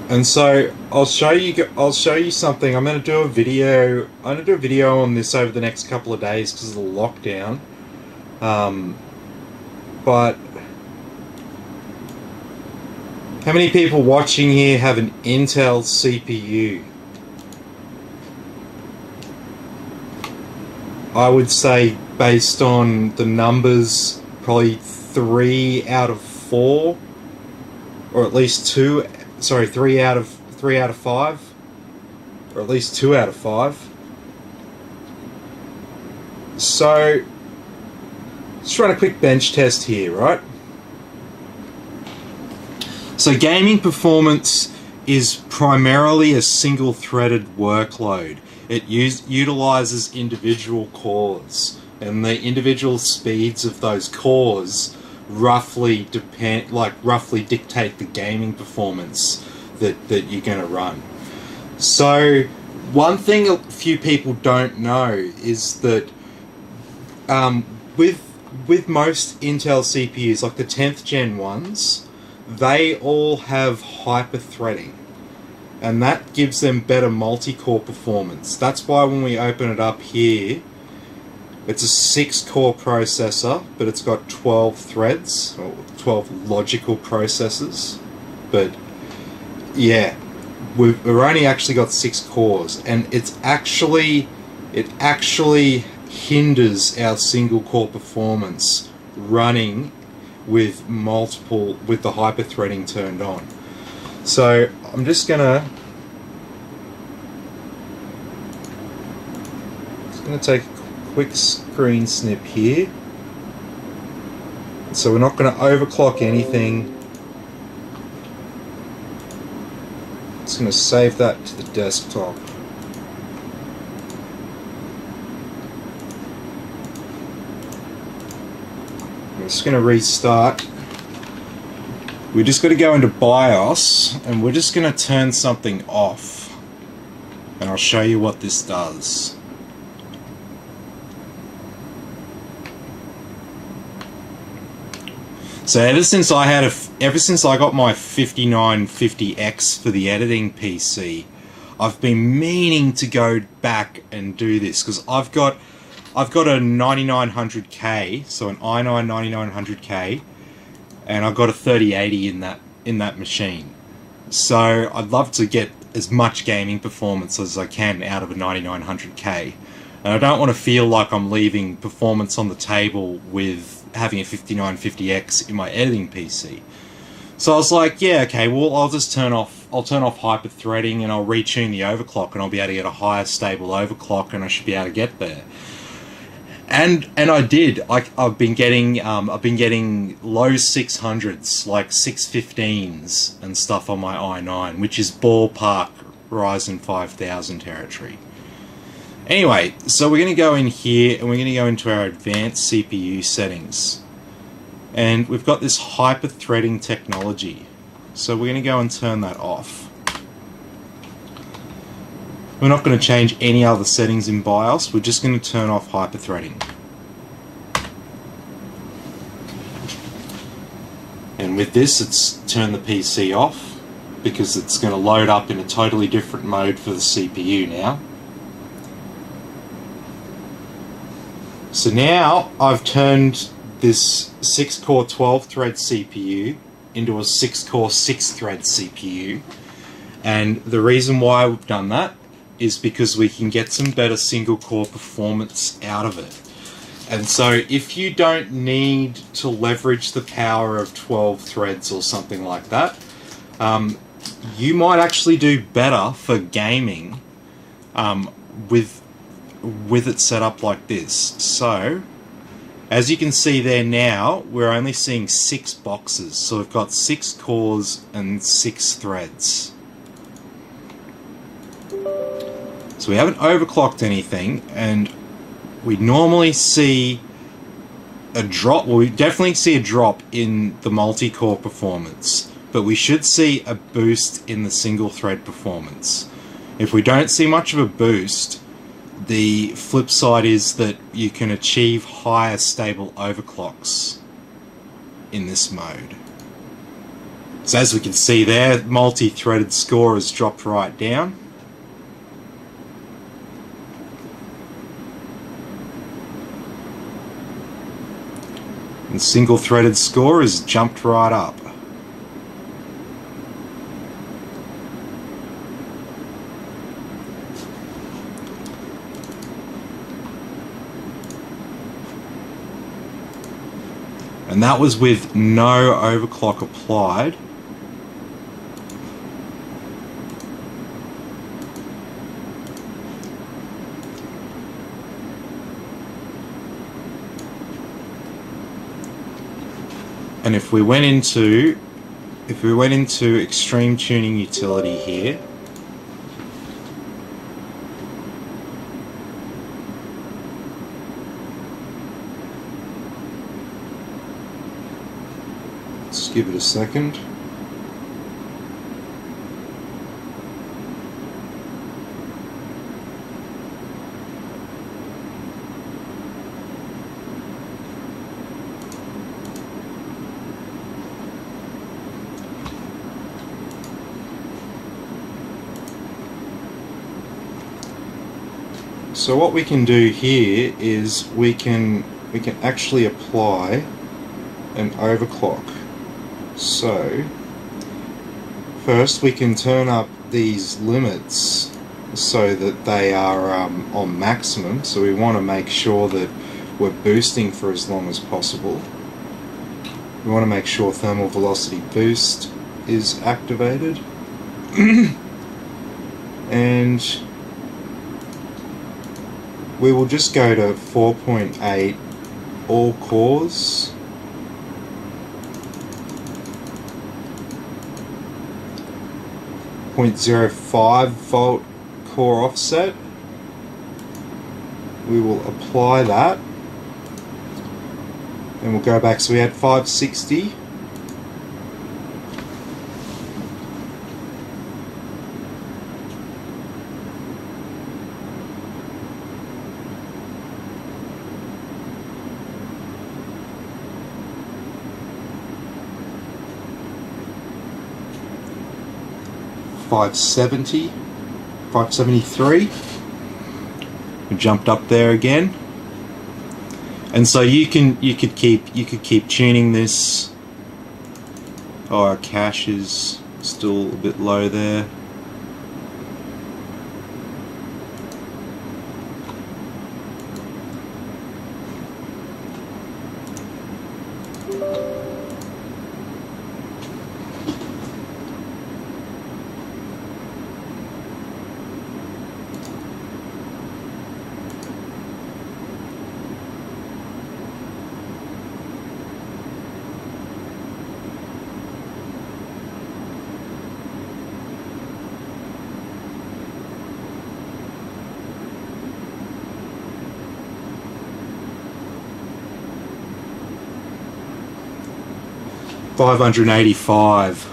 And so I'll show you something. I'm going to do a video. I'm going to do a video on this over the next couple of days because of the lockdown. But how many people watching here have an Intel CPU? I would say, based on the numbers, probably 3 out of 4, or at least 2. Sorry, 3 out of 5, or at least 2 out of 5. So let's run a quick bench test here, right? So gaming performance is primarily a single-threaded workload. It utilizes individual cores, and the individual speeds of those cores roughly dictate the gaming performance that you're going to run. So one thing a few people don't know is that with most Intel CPUs, like the 10th gen ones, they all have hyper-threading, and that gives them better multi-core performance. That's why when we open it up here, it's a 6-core processor, but it's got 12 threads, or 12 logical processors. But yeah, we've only actually got 6 cores, and it actually hinders our single-core performance running with the hyper-threading turned on. So I'm just gonna take quick screen snip here. So we're not going to overclock anything. Just going to save that to the desktop. I'm just going to restart. We're just going to go into BIOS and we're just going to turn something off. And I'll show you what this does. So ever since I got my 5950X for the editing PC, I've been meaning to go back and do this because I've got a 9900K, so an i9 9900K, and I've got a 3080 in that machine. So I'd love to get as much gaming performance as I can out of a 9900K. And I don't want to feel like I'm leaving performance on the table with having a 5950X in my editing PC. So I was like, yeah, okay, well, I'll turn off hyper-threading, and I'll retune the overclock, and I'll be able to get a higher stable overclock, and I should be able to get there. And I did. I've been getting low 600s, like 615s and stuff on my i9, which is ballpark Ryzen 5000 territory. Anyway, so we're going to go in here and we're going to go into our advanced CPU settings. And we've got this hyper-threading technology. So we're going to go and turn that off. We're not going to change any other settings in BIOS, we're just going to turn off hyper-threading. And with this, it's turn the PC off, because it's going to load up in a totally different mode for the CPU now. So now I've turned this 6-core 12-thread CPU into a 6-core 6-thread CPU, and the reason why we've done that is because we can get some better single-core performance out of it. And so if you don't need to leverage the power of 12 threads or something like that, you might actually do better for gaming with it set up like this. So as you can see there now, we're only seeing 6 boxes. So we've got 6 cores and 6 threads. So we haven't overclocked anything, and we normally see a drop. Well, we definitely see a drop in the multi-core performance, but we should see a boost in the single thread performance. If we don't see much of a boost, the flip side is that you can achieve higher stable overclocks in this mode. So as we can see there, multi-threaded score has dropped right down. And single-threaded score has jumped right up. And that was with no overclock applied. And if we went into extreme tuning utility here, let's give it a second. So what we can do here is we can actually apply an overclock. So first we can turn up these limits so that they are on maximum. So we want to make sure that we're boosting for as long as possible. We want to make sure thermal velocity boost is activated. And we will just go to 4.8 all cores. .05 volt core offset. We will apply that, and we'll go back. So we had 560. $573. We jumped up there again, and so you could keep tuning this. Oh, our cache is still a bit low there. 585.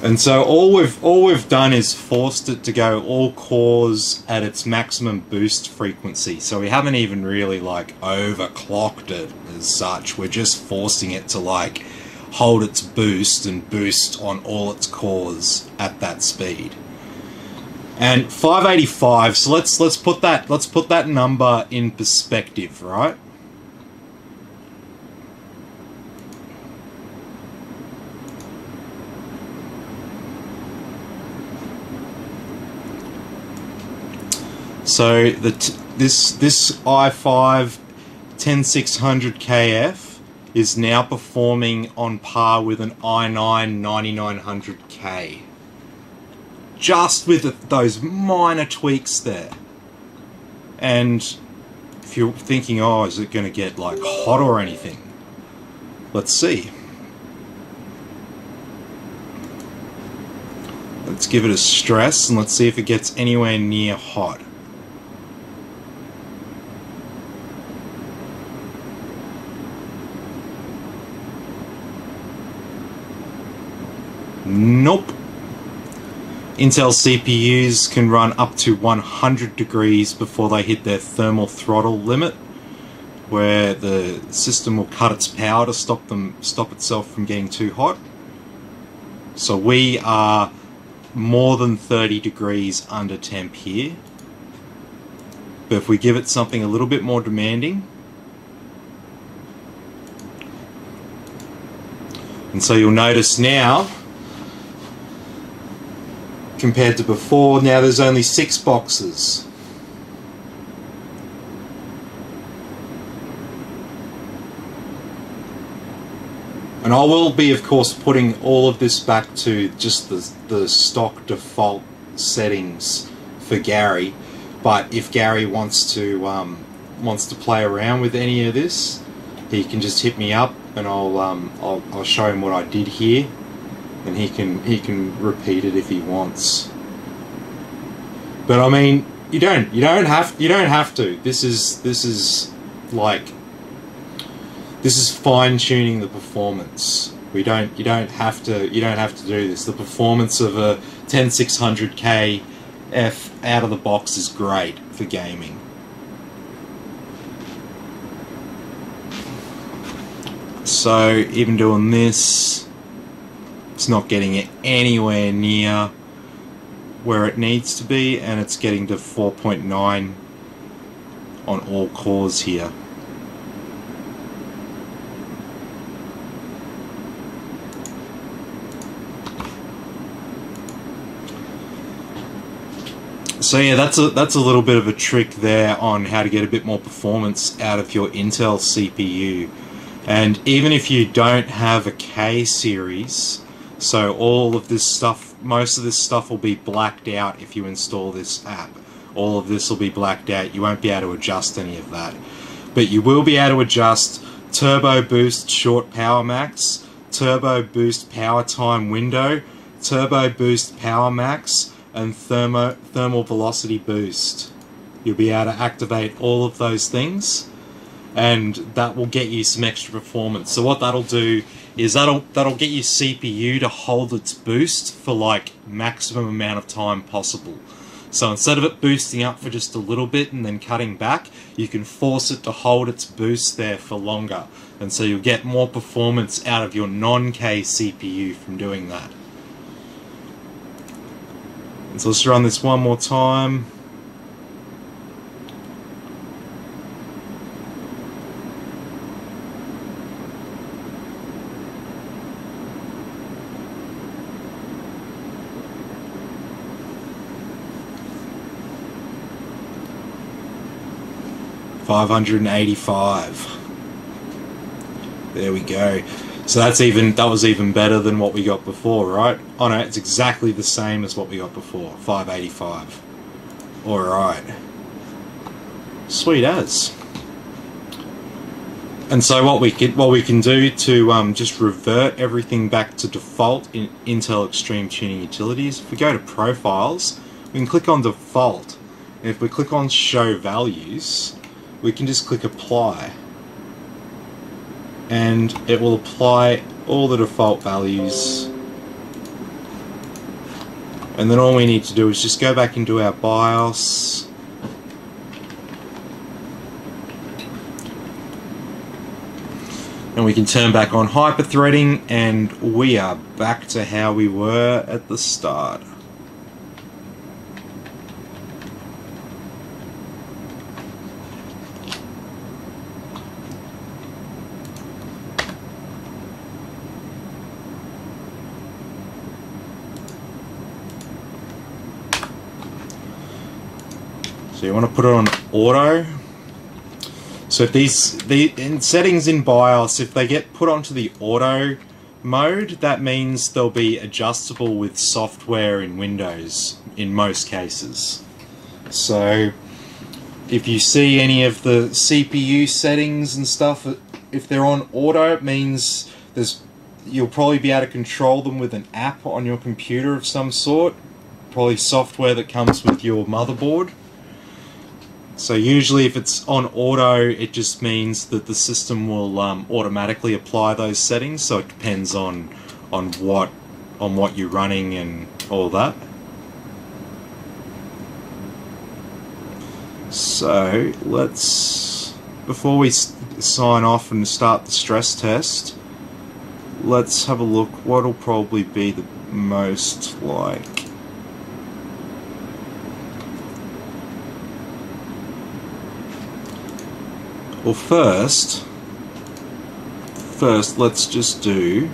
And so all we've done is forced it to go all cores at its maximum boost frequency. So we haven't even really like overclocked it as such. We're just forcing it to like hold its boost and boost on all its cores at that speed. And 585. So let's put that number in perspective, right? So this i5 10600KF is now performing on par with an i9 9900K. Just with those minor tweaks there. And if you're thinking, oh, is it going to get like hot or anything? Let's see. Let's give it a stress and let's see if it gets anywhere near hot. Nope. Intel CPUs can run up to 100 degrees before they hit their thermal throttle limit, where the system will cut its power to stop itself from getting too hot. So we are more than 30 degrees under temp here. But if we give it something a little bit more demanding, and so you'll notice now, compared to before, now there's only 6 boxes. And I will be, of course, putting all of this back to just the stock default settings for Gary. But if Gary wants to play around with any of this, he can just hit me up, and I'll show him what I did here. And he can repeat it if he wants. But I mean, you don't have to. This is fine tuning the performance. You don't have to do this. The performance of a 10600K F out of the box is great for gaming. So even doing this, it's not getting it anywhere near where it needs to be, and it's getting to 4.9 on all cores here. So yeah, that's a little bit of a trick there on how to get a bit more performance out of your Intel CPU. And even if you don't have a K series, so all of this stuff, most of this stuff will be blacked out if you install this app. All of this will be blacked out. You won't be able to adjust any of that. But you will be able to adjust Turbo Boost Short Power Max, Turbo Boost Power Time Window, Turbo Boost Power Max, and Thermal Velocity Boost. You'll be able to activate all of those things, and that will get you some extra performance. So what that'll do is that'll get your CPU to hold its boost for like maximum amount of time possible. So instead of it boosting up for just a little bit and then cutting back, you can force it to hold its boost there for longer, and so you'll get more performance out of your non-K CPU from doing that. And so let's run this one more time. $585. There we go. So that was even better than what we got before, right? Oh no, it's exactly the same as what we got before. 585. Alright. Sweet as. And so what we can do to just revert everything back to default in Intel Extreme Tuning Utilities, if we go to Profiles, we can click on Default. And if we click on Show Values, we can just click Apply, and it will apply all the default values. And then all we need to do is just go back into our BIOS. And we can turn back on hyperthreading, and we are back to how we were at the start. So you want to put it on auto. So if in settings in BIOS, if they get put onto the auto mode, that means they'll be adjustable with software in Windows in most cases. So if you see any of the CPU settings and stuff, if they're on auto, it means you'll probably be able to control them with an app on your computer of some sort, probably software that comes with your motherboard. So usually if it's on auto, it just means that the system will automatically apply those settings, so it depends on what you're running and all that. So before we sign off and start the stress test, let's have a look what'll probably be the most like. Well, first let's just do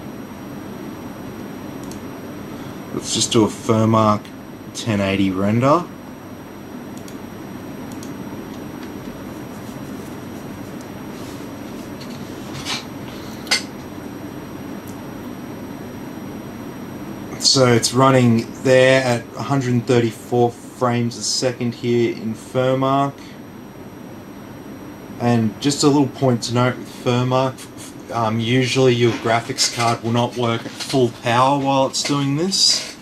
a Firmark 1080 render. So it's running there at 134 frames a second here in Firmark. And just a little point to note with Firmark, usually your graphics card will not work at full power while it's doing this.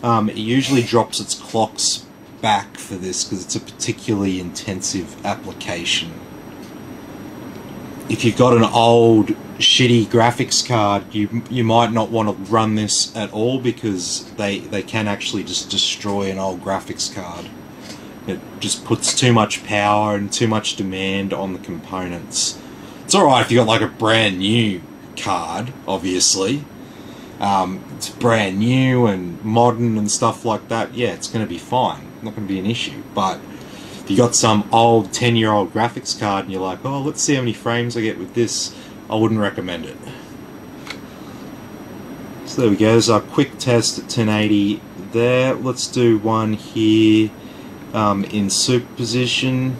It usually drops its clocks back for this because it's a particularly intensive application. If you've got an old shitty graphics card, you might not want to run this at all because they can actually just destroy an old graphics card. It just puts too much power and too much demand on the components. It's alright if you got like a brand new card, obviously. It's brand new and modern and stuff like that. Yeah, it's going to be fine. Not going to be an issue. But if you got some old 10-year-old graphics card and you're like, oh, let's see how many frames I get with this, I wouldn't recommend it. So there we go. There's our quick test at 1080 there. Let's do one here. In superposition.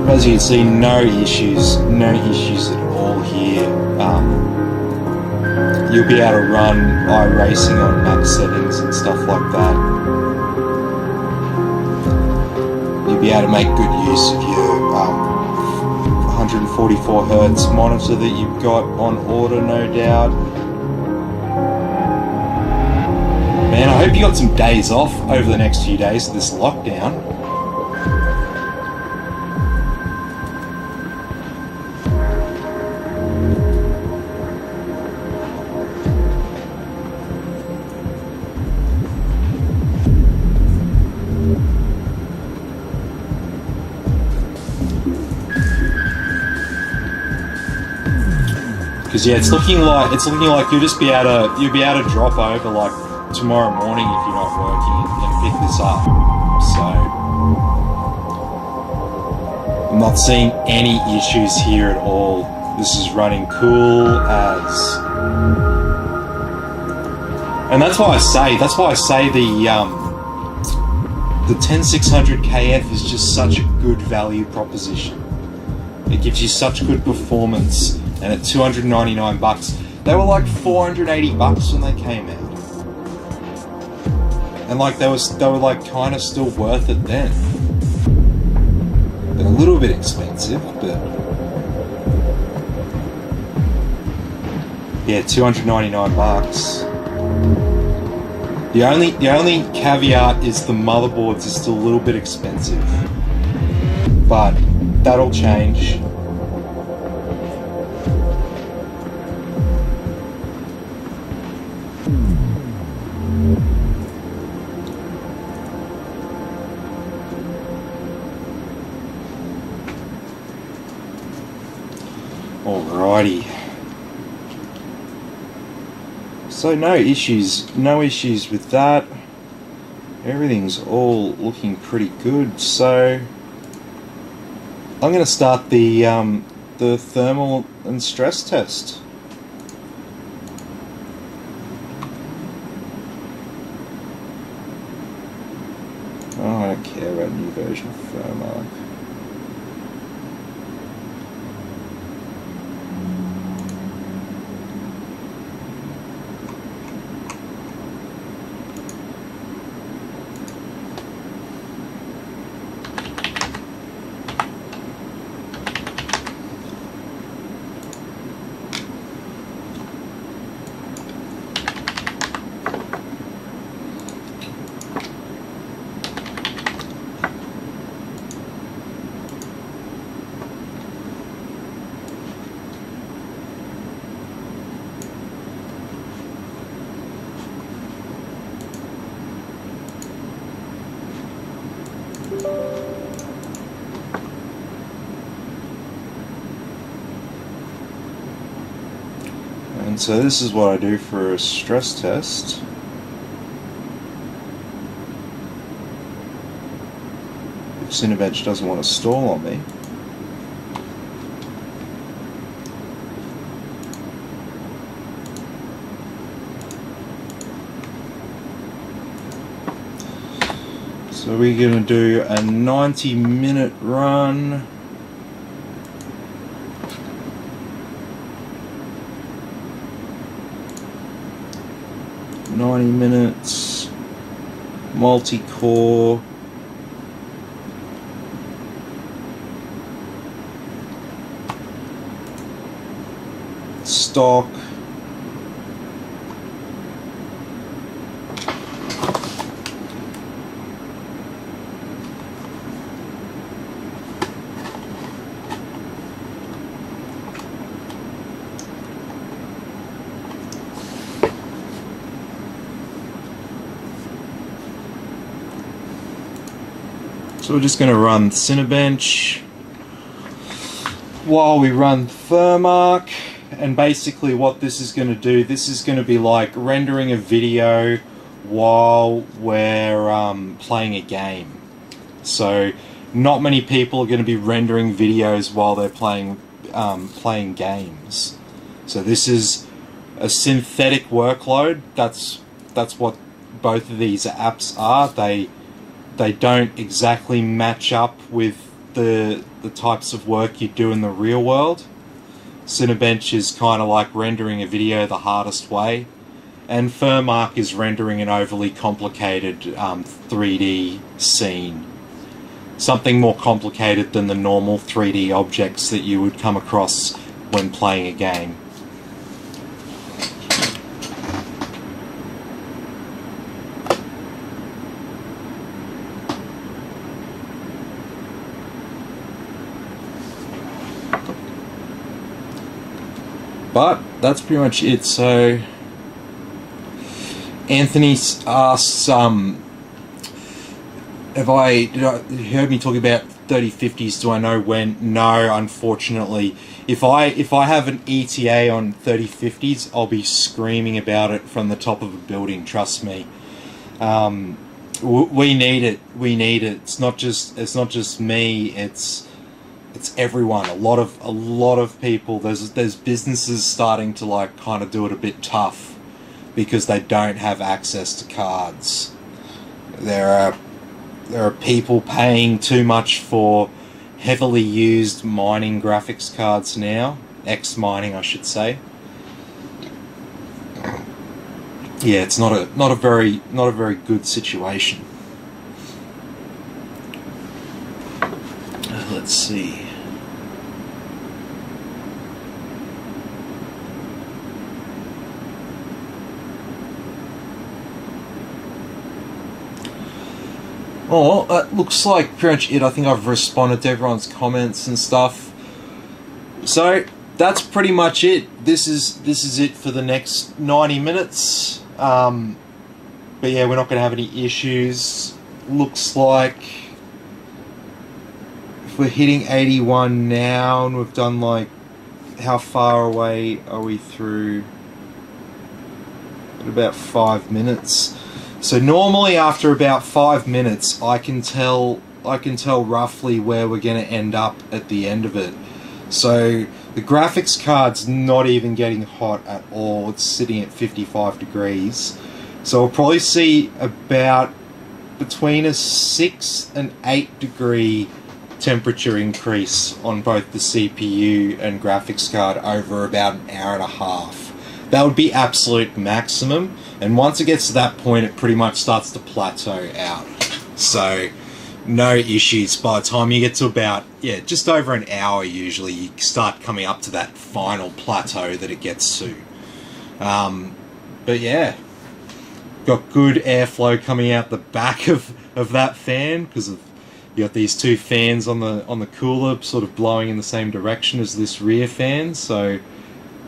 As you can see, no issues at all here. You'll be able to run iRacing on max settings and stuff like that. You'll be able to make good use of your 144 Hz monitor that you've got on order, no doubt. Man, I hope you got some days off over the next few days of this lockdown. Because yeah, it's looking like you'll be able to drop over like tomorrow morning if you're not working and pick this up. So I'm not seeing any issues here at all. This is running cool as, and that's why I say the 10600KF is just such a good value proposition. It gives you such good performance, and at $299, they were like $480 when they came out, and like they were like kind of still worth it then. They're a little bit expensive, but yeah, $299. The only caveat is the motherboards are still a little bit expensive, but that'll change. Alrighty. So no issues with that. Everything's all looking pretty good. So I'm going to start the thermal and stress test. Oh, I don't care about new version of Thermark. And so this is what I do for a stress test. If Cinebench doesn't want to stall on me. So we're going to do a 90-minute run. Minutes, multi-core, stock, so we're just going to run Cinebench while we run Thermark, and basically what this is going to do, this is going to be like rendering a video while we're playing a game. So not many people are going to be rendering videos while they're playing games. So this is a synthetic workload. That's what both of these apps are. They don't exactly match up with the types of work you do in the real world. Cinebench is kind of like rendering a video the hardest way, and Thermark is rendering an overly complicated 3D scene. Something more complicated than the normal 3D objects that you would come across when playing a game. But that's pretty much it. So Anthony asks, you heard me talking about 3050s? Do I know when? No, unfortunately. If I have an ETA on 3050s, I'll be screaming about it from the top of a building. Trust me. We need it. We need it. It's not just me. It's everyone. A lot of people. There's businesses starting to like kind of do it a bit tough because they don't have access to cards. There are people paying too much for heavily used mining graphics cards now. X-mining, I should say. Yeah, it's not a very good situation. Let's see. Oh, that looks like pretty much it. I think I've responded to everyone's comments and stuff. So that's pretty much it. This is it for the next 90 minutes. But yeah, we're not going to have any issues. Looks like if we're hitting 81 now, and we've done like, how far away are we through? About 5 minutes. So normally after about 5 minutes, I can tell roughly where we're going to end up at the end of it. So the graphics card's not even getting hot at all. It's sitting at 55 degrees. So we'll probably see about between a 6 and 8 degree temperature increase on both the CPU and graphics card over about an hour and a half. That would be absolute maximum, and once it gets to that point, it pretty much starts to plateau out. So no issues. By the time you get to about, yeah, just over an hour, usually you start coming up to that final plateau that it gets to. But yeah, got good airflow coming out the back of that fan, because you got these two fans on the cooler sort of blowing in the same direction as this rear fan, so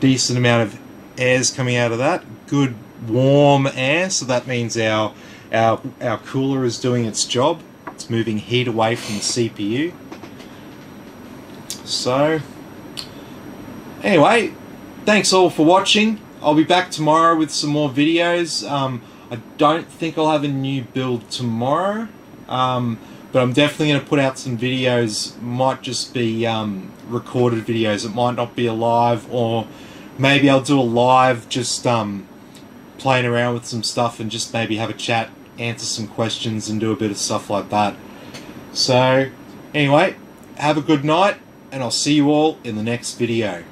decent amount of air's coming out of that. Good warm air, so that means our cooler is doing its job. It's moving heat away from the CPU. So anyway, thanks all for watching. I'll be back tomorrow with some more videos. I don't think I'll have a new build tomorrow, but I'm definitely going to put out some videos. Might just be recorded videos. It might not be a live, or maybe I'll do a live just playing around with some stuff and just maybe have a chat, answer some questions and do a bit of stuff like that. So anyway, have a good night, and I'll see you all in the next video.